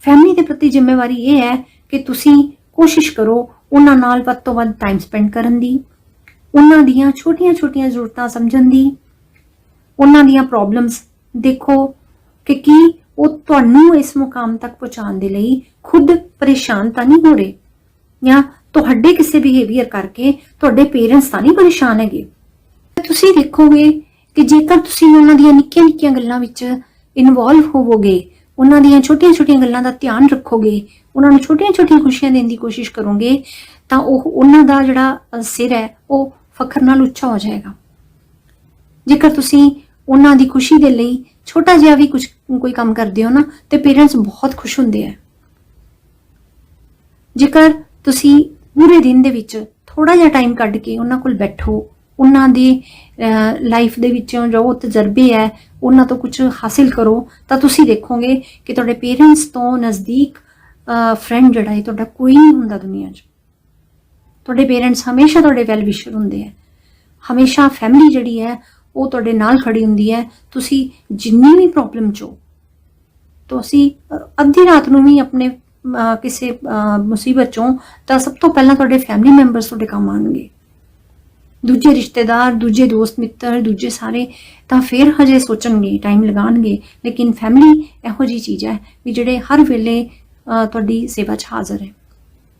ਫੈਮਿਲੀ ਦੇ ਪ੍ਰਤੀ ਜ਼ਿੰਮੇਵਾਰੀ ਇਹ ਹੈ ਕਿ ਤੁਸੀਂ ਕੋਸ਼ਿਸ਼ ਕਰੋ ਉਹਨਾਂ ਨਾਲ ਵੱਧ ਤੋਂ ਵੱਧ ਟਾਈਮ ਸਪੈਂਡ ਕਰਨ ਦੀ, ਉਹਨਾਂ ਦੀਆਂ ਛੋਟੀਆਂ-ਛੋਟੀਆਂ ਜ਼ਰੂਰਤਾਂ ਸਮਝਣ ਦੀ, ਉਹਨਾਂ ਦੀਆਂ ਪ੍ਰੋਬਲਮਸ ਦੇਖੋ ਕਿ ਕੀ ਉਹ ਤੁਹਾਨੂੰ ਇਸ ਮੁਕਾਮ ਤੱਕ ਪਹੁੰਚਾਉਣ ਦੇ ਲਈ ਖੁਦ ਪਰੇਸ਼ਾਨ ਤਾਂ ਨਹੀਂ ਹੋ ਰਹੇ, ਜਾਂ ਤੁਹਾਡੇ ਕਿਸੇ ਬਿਹੇਵੀਅਰ ਕਰਕੇ ਤੁਹਾਡੇ ਪੇਰੈਂਟਸ ਤਾਂ ਨਹੀਂ ਪਰੇਸ਼ਾਨ ਹੈਗੇ। ਤੁਸੀਂ ਦੇਖੋਗੇ ਕਿ ਜੇਕਰ ਤੁਸੀਂ ਉਹਨਾਂ ਦੀਆਂ ਨਿੱਕੀਆਂ-ਨਿੱਕੀਆਂ ਗੱਲਾਂ ਵਿੱਚ ਇਨਵੋਲਵ ਹੋਵੋਗੇ, ਉਹਨਾਂ ਦੀਆਂ ਛੋਟੀਆਂ-ਛੋਟੀਆਂ ਗੱਲਾਂ ਦਾ ਧਿਆਨ ਰੱਖੋਗੇ, ਉਹਨਾਂ ਨੂੰ ਛੋਟੀਆਂ-ਛੋਟੀਆਂ ਖੁਸ਼ੀਆਂ ਦੇਣ ਦੀ ਕੋਸ਼ਿਸ਼ ਕਰੋਗੇ ਤਾਂ ਉਹ ਉਹਨਾਂ ਦਾ ਜਿਹੜਾ ਸਿਰ ਹੈ ਉਹ ਫਖਰ ਨਾਲ ਉੱਚਾ ਹੋ ਜਾਏਗਾ। ਜੇਕਰ ਤੁਸੀਂ ਉਹਨਾਂ ਦੀ ਖੁਸ਼ੀ ਦੇ ਲਈ ਛੋਟਾ ਜਿਹਾ ਵੀ ਕੋਈ ਕੰਮ ਕਰਦੇ ਹੋ ਨਾ ਤੇ ਪੇਰੈਂਟਸ ਬਹੁਤ ਖੁਸ਼ ਹੁੰਦੇ ਆ। ਜੇਕਰ ਤੁਸੀਂ ਪੂਰੇ ਦਿਨ ਦੇ ਵਿੱਚ ਥੋੜਾ ਜਿਹਾ ਟਾਈਮ ਕੱਢ ਕੇ ਉਹਨਾਂ ਕੋਲ ਬੈਠੋ, ਉਹਨਾਂ ਦੀ ਲਾਈਫ ਦੇ ਵਿੱਚੋਂ ਜੋ ਤਜਰਬੇ ਹੈ ਉਹਨਾਂ ਤੋਂ ਕੁਝ ਹਾਸਿਲ ਕਰੋ ਤਾਂ ਤੁਸੀਂ ਦੇਖੋਗੇ ਕਿ ਤੁਹਾਡੇ ਪੇਰੈਂਟਸ ਤੋਂ ਨਜ਼ਦੀਕ ਫਰੈਂਡ ਜਿਹੜਾ ਹੈ ਤੁਹਾਡਾ ਕੋਈ ਨਹੀਂ ਹੁੰਦਾ ਦੁਨੀਆ 'ਚ। ਤੁਹਾਡੇ ਪੇਰੈਂਟਸ ਹਮੇਸ਼ਾ ਤੁਹਾਡੇ ਵੈਲ ਵਿਸ਼ਰ ਹੁੰਦੇ ਆ, ਹਮੇਸ਼ਾ ਫੈਮਿਲੀ ਜਿਹੜੀ ਹੈ ਉਹ ਤੁਹਾਡੇ ਨਾਲ ਖੜੀ ਹੁੰਦੀ ਹੈ। ਤੁਸੀਂ ਜਿੰਨੀ ਵੀ ਪ੍ਰੋਬਲਮ 'ਚ ਹੋ, ਤੁਸੀਂ ਅੱਧੀ ਰਾਤ ਨੂੰ ਵੀ ਆਪਣੇ ਕਿਸੇ ਮੁਸੀਬਤ 'ਚੋਂ ਤਾਂ ਸਭ ਤੋਂ ਪਹਿਲਾਂ ਤੁਹਾਡੇ ਫੈਮਿਲੀ ਮੈਂਬਰਸ ਤੁਹਾਡੇ ਕੰਮ ਆਉਣਗੇ। ਦੂਜੇ ਰਿਸ਼ਤੇਦਾਰ, ਦੂਜੇ ਦੋਸਤ ਮਿੱਤਰ, ਦੂਜੇ ਸਾਰੇ ਤਾਂ ਫਿਰ ਹਜੇ ਸੋਚਣਗੇ, ਟਾਈਮ ਲਗਾਉਣਗੇ, ਲੇਕਿਨ ਫੈਮਿਲੀ ਇਹੋ ਜਿਹੀ ਚੀਜ਼ ਹੈ ਵੀ ਜਿਹੜੇ ਹਰ ਵੇਲੇ ਤੁਹਾਡੀ ਸੇਵਾ 'ਚ ਹਾਜ਼ਰ ਹੈ।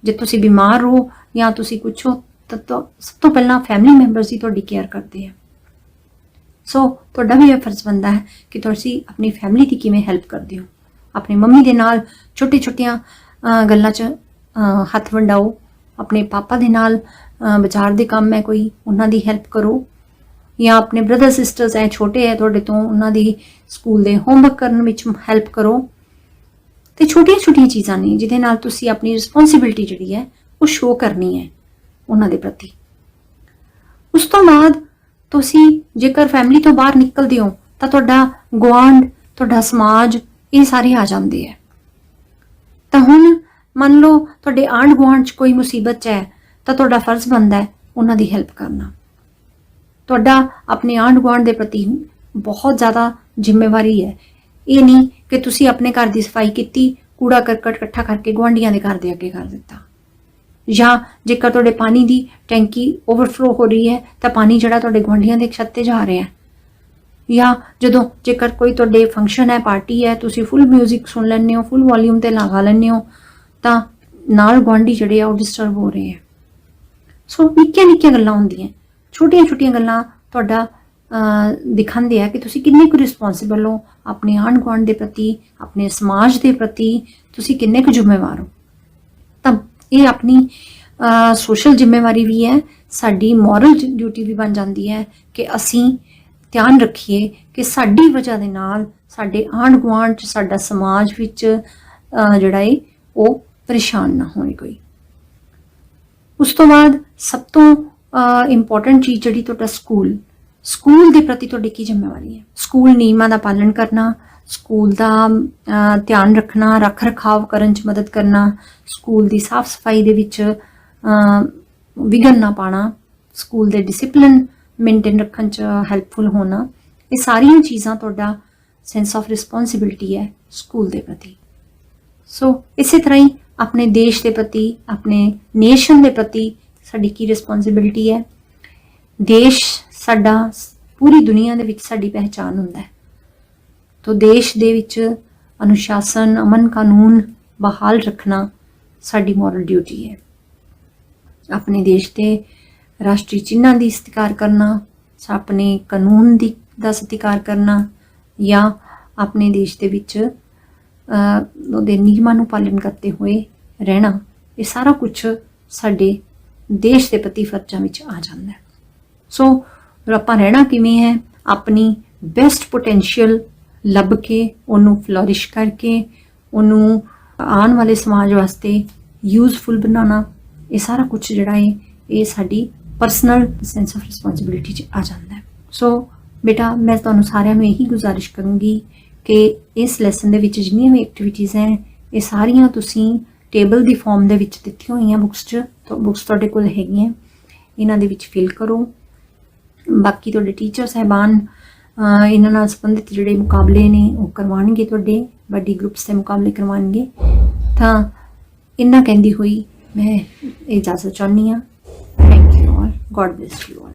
ਜੇ ਤੁਸੀਂ ਬਿਮਾਰ ਹੋ ਜਾਂ ਤੁਸੀਂ ਕੁਛ ਹੋ ਤਾਂ ਸਭ ਤੋਂ ਪਹਿਲਾਂ ਫੈਮਿਲੀ ਮੈਂਬਰਸ ਹੀ ਤੁਹਾਡੀ ਕੇਅਰ ਕਰਦੇ ਆ। ਸੋ ਤੁਹਾਡਾ ਵੀ ਇਹ ਫਰਜ਼ ਬਣਦਾ ਹੈ ਕਿ ਤੁਸੀਂ ਆਪਣੀ ਫੈਮਿਲੀ ਦੀ ਕਿਵੇਂ ਹੈਲਪ ਕਰਦੇ ਹੋ। ਆਪਣੀ ਮੰਮੀ ਦੇ ਨਾਲ ਛੋਟੀਆਂ ਗੱਲਾਂ 'ਚ ਹੱਥ ਵੰਡਾਓ, ਆਪਣੇ ਪਾਪਾ ਦੇ ਨਾਲ ਬਾਜ਼ਾਰ ਦੇ ਕੰਮ ਹੈ ਕੋਈ, ਉਹਨਾਂ ਦੀ ਹੈਲਪ ਕਰੋ, ਜਾਂ ਆਪਣੇ ਬ੍ਰਦਰ ਸਿਸਟਰਸ ਹੈ ਛੋਟੇ ਹੈ ਤੁਹਾਡੇ ਤੋਂ, ਉਹਨਾਂ ਦੀ ਸਕੂਲ ਦੇ ਹੋਮਵਰਕ ਕਰਨ ਵਿੱਚ ਹੈਲਪ ਕਰੋ। ਤੇ ਛੋਟੀਆਂ ਚੀਜ਼ਾਂ ਨੇ ਜਿਹਦੇ ਨਾਲ ਤੁਸੀਂ ਆਪਣੀ ਰਿਸਪੌਂਸਿਬਿਲਿਟੀ ਜਿਹੜੀ ਹੈ ਉਹ ਸ਼ੋ ਕਰਨੀ ਹੈ ਉਹਨਾਂ ਦੇ ਪ੍ਰਤੀ। ਉਸ ਤੋਂ ਬਾਅਦ ਤੁਸੀਂ ਜੇਕਰ ਫੈਮਿਲੀ ਤੋਂ ਬਾਹਰ ਨਿਕਲਦੇ ਹੋ ਤਾਂ ਤੁਹਾਡਾ ਗੁਆਂਢ, ਤੁਹਾਡਾ ਸਮਾਜ, ਇਹ ਸਾਰੇ ਆ ਜਾਂਦੇ ਹੈ। ਤਾਂ ਹੁਣ ਮੰਨ ਲਓ ਤੁਹਾਡੇ ਆਂਢ ਗੁਆਂਢ 'ਚ ਕੋਈ ਮੁਸੀਬਤ 'ਚ ਹੈ ਤਾਂ ਤੁਹਾਡਾ ਫਰਜ਼ ਬਣਦਾ ਹੈ ਉਹਨਾਂ ਦੀ ਹੈਲਪ ਕਰਨਾ। ਤੁਹਾਡਾ ਆਪਣੇ ਆਂਢ ਗੁਆਂਢ ਦੇ ਪ੍ਰਤੀ ਬਹੁਤ ਜ਼ਿਆਦਾ ਜ਼ਿੰਮੇਵਾਰੀ ਹੈ। ਇਹ ਨਹੀਂ ਕਿ ਤੁਸੀਂ ਆਪਣੇ ਘਰ ਦੀ ਸਫਾਈ ਕੀਤੀ, ਕੂੜਾ ਕਰਕਟ ਇਕੱਠਾ ਕਰਕੇ ਗੁਆਂਢੀਆਂ ਦੇ ਘਰ ਦੇ ਅੱਗੇ ਕਰ ਦਿੱਤਾ। ਜਾਂ ਜੇਕਰ ਤੁਹਾਡੇ ਪਾਣੀ ਦੀ ਟੈਂਕੀ ਓਵਰਫਲੋ ਹੋ ਰਹੀ ਹੈ ਤਾਂ ਪਾਣੀ ਜਿਹੜਾ ਤੁਹਾਡੇ ਗੁਆਂਢੀਆਂ ਦੇ ਛੱਤ ਤੇ ਜਾ ਰਿਹਾ ਹੈ। ਜਾਂ ਜਦੋਂ ਜੇਕਰ ਕੋਈ ਤੁਹਾਡੇ ਫੰਕਸ਼ਨ ਹੈ, ਪਾਰਟੀ ਹੈ, ਤੁਸੀਂ ਫੁੱਲ ਮਿਊਜ਼ਿਕ ਸੁਣ ਲੈਂਦੇ ਹੋ, ਫੁੱਲ ਵੋਲੀਅਮ ਤੇ ਲਗਾ ਲੈਂਦੇ ਹੋ ਤਾਂ ਨਾਲ ਗੁਆਂਢੀ ਜਿਹੜੇ ਆ ਉਹ ਡਿਸਟਰਬ ਹੋ ਰਹੇ ਆ। ਸੋ ਨਿੱਕੀਆਂ ਨਿੱਕੀਆਂ ਗੱਲਾਂ ਹੁੰਦੀਆਂ, ਛੋਟੀਆਂ ਛੋਟੀਆਂ ਗੱਲਾਂ ਤੁਹਾਡਾ ਦਿਖਾਉਂਦੇ ਆ ਕਿ ਤੁਸੀਂ ਕਿੰਨੇ ਕੁ ਰਿਸਪੌਂਸਿਬਲ ਹੋ ਆਪਣੇ ਆਂਢ ਗੁਆਂਢ ਦੇ ਪ੍ਰਤੀ, ਆਪਣੇ ਸਮਾਜ ਦੇ ਪ੍ਰਤੀ ਤੁਸੀਂ ਕਿੰਨੇ ਕੁ ਜ਼ਿੰਮੇਵਾਰ ਹੋ। ਤਾਂ ਇਹ ਆਪਣੀ ਸੋਸ਼ਲ ਜ਼ਿੰਮੇਵਾਰੀ ਵੀ ਹੈ, ਸਾਡੀ ਮੋਰਲ ਡਿਊਟੀ ਵੀ ਬਣ ਜਾਂਦੀ ਹੈ ਕਿ ਅਸੀਂ ਧਿਆਨ ਰੱਖੀਏ ਕਿ ਸਾਡੀ ਵਜ੍ਹਾ ਦੇ ਨਾਲ ਸਾਡੇ ਆਂਢ ਗੁਆਂਢ 'ਚ, ਸਾਡਾ ਸਮਾਜ ਵਿੱਚ ਜਿਹੜਾ ਹੈ ਉਹ ਪਰੇਸ਼ਾਨ ਨਾ ਹੋਏ ਕੋਈ। ਉਸ ਤੋਂ ਬਾਅਦ ਸਭ ਤੋਂ ਇੰਪੋਰਟੈਂਟ ਚੀਜ਼ ਜਿਹੜੀ ਤੁਹਾਡਾ ਸਕੂਲ ਦੇ ਪ੍ਰਤੀ ਤੁਹਾਡੀ ਕੀ ਜ਼ਿੰਮੇਵਾਰੀ ਹੈ। ਸਕੂਲ ਨਿਯਮਾਂ ਦਾ ਪਾਲਣ ਕਰਨਾ, ਸਕੂਲ ਦਾ ਧਿਆਨ ਰੱਖਣਾ, ਰੱਖ ਰਖਾਵ ਕਰਨ 'ਚ ਮਦਦ ਕਰਨਾ, ਸਕੂਲ ਦੀ ਸਾਫ਼ ਸਫਾਈ ਦੇ ਵਿੱਚ ਵਿਘਨ ਨਾ ਪਾਣਾ, ਸਕੂਲ ਦੇ ਡਿਸਿਪਲਿਨ ਮੇਨਟੇਨ ਰੱਖਣ 'ਚ ਹੈਲਪਫੁਲ ਹੋਣਾ, ਇਹ ਸਾਰੀਆਂ ਚੀਜ਼ਾਂ ਤੁਹਾਡਾ ਸੈਂਸ ਆਫ ਰਿਸਪੌਂਸਿਬਿਲਿਟੀ ਹੈ ਸਕੂਲ ਦੇ ਪ੍ਰਤੀ। ਸੋ ਇਸੇ ਤਰ੍ਹਾਂ ਹੀ ਆਪਣੇ ਦੇਸ਼ ਦੇ ਪ੍ਰਤੀ, ਆਪਣੇ ਨੇਸ਼ਨ ਦੇ ਪ੍ਰਤੀ ਸਾਡੀ ਕੀ ਰਿਸਪੌਂਸਿਬਿਲਿਟੀ ਹੈ। ਦੇਸ਼ ਸਾਡਾ ਪੂਰੀ ਦੁਨੀਆ ਦੇ ਵਿੱਚ ਸਾਡੀ ਪਹਿਚਾਨ ਹੁੰਦਾ ਹੈ। ਤੋ ਦੇਸ਼ ਦੇ ਵਿੱਚ ਅਨੁਸ਼ਾਸਨ, ਅਮਨ ਕਾਨੂੰਨ ਬਹਾਲ ਰੱਖਣਾ ਸਾਡੀ ਮੋਰਲ ਡਿਊਟੀ ਹੈ। ਆਪਣੇ ਦੇਸ਼ ਦੇ ਰਾਸ਼ਟਰੀ ਚਿੰਨ੍ਹਾਂ ਦੀ ਸਤਿਕਾਰ ਕਰਨਾ, ਆਪਣੇ ਕਾਨੂੰਨ ਦਾ ਸਤਿਕਾਰ ਕਰਨਾ ਜਾਂ ਆਪਣੇ ਦੇਸ਼ ਦੇ ਵਿੱਚ ਉਹਦੇ ਨਿਯਮਾਂ ਨੂੰ ਪਾਲਣ ਕਰਦੇ ਹੋਏ ਰਹਿਣਾ, ਇਹ ਸਾਰਾ ਕੁਝ ਸਾਡੇ ਦੇਸ਼ ਦੇ ਪ੍ਰਤੀ ਫਰਜ਼ਾਂ ਵਿੱਚ ਆ ਜਾਂਦਾ ਹੈ। ਸੋ ਆਪਾਂ ਰਹਿਣਾ ਕਿਵੇਂ ਹੈ, ਆਪਣੀ ਬੈਸਟ ਪੋਟੈਂਸ਼ੀਅਲ ਲੱਭ ਕੇ ਉਹਨੂੰ ਫਲੋਰਿਸ਼ ਕਰਕੇ ਉਹਨੂੰ ਆਉਣ ਵਾਲੇ ਸਮਾਜ ਵਾਸਤੇ ਯੂਜ਼ਫੁਲ ਬਣਾਉਣਾ, ਇਹ ਸਾਰਾ ਕੁਝ ਜਿਹੜਾ ਹੈ ਇਹ ਸਾਡੀ ਪਰਸਨਲ ਸੈਂਸ ਆਫ ਰਿਸਪੌਂਸਿਬਿਲਿਟੀ 'ਚ ਆ ਜਾਂਦਾ ਹੈ। ਸੋ ਬੇਟਾ, ਮੈਂ ਤੁਹਾਨੂੰ ਸਾਰਿਆਂ ਨੂੰ ਇਹੀ ਗੁਜ਼ਾਰਿਸ਼ ਕਰੂੰਗੀ ਕਿ ਇਸ ਲੈਸਨ ਦੇ ਵਿੱਚ ਜਿੰਨੀਆਂ ਵੀ ਐਕਟੀਵਿਟੀਜ਼ ਹੈ ਇਹ ਸਾਰੀਆਂ ਤੁਸੀਂ ਟੇਬਲ ਦੀ ਫਾਰਮ ਦੇ ਵਿੱਚ ਦਿੱਤੀਆਂ ਹੋਈਆਂ ਬੁੱਕਸ 'ਚ, ਬੁੱਕਸ ਤੁਹਾਡੇ ਕੋਲ ਹੈਗੀਆਂ, ਇਹਨਾਂ ਦੇ ਵਿੱਚ ਫਿਲ ਕਰੋ। ਬਾਕੀ ਤੁਹਾਡੇ ਟੀਚਰ ਸਾਹਿਬਾਨ ਇਹਨਾਂ ਨਾਲ ਸੰਬੰਧਿਤ ਜਿਹੜੇ ਮੁਕਾਬਲੇ ਨੇ ਉਹ ਕਰਵਾਉਣਗੇ, ਤੁਹਾਡੇ ਵੱਡੀ ਗਰੁੱਪਸ ਦੇ ਮੁਕਾਬਲੇ ਕਰਵਾਉਣਗੇ। ਤਾਂ ਇੰਨਾ ਕਹਿੰਦੀ ਹੋਈ ਮੈਂ ਇਜਾਜ਼ਤ ਚਾਹੁੰਦੀ ਹਾਂ। Thank you all, God bless you all.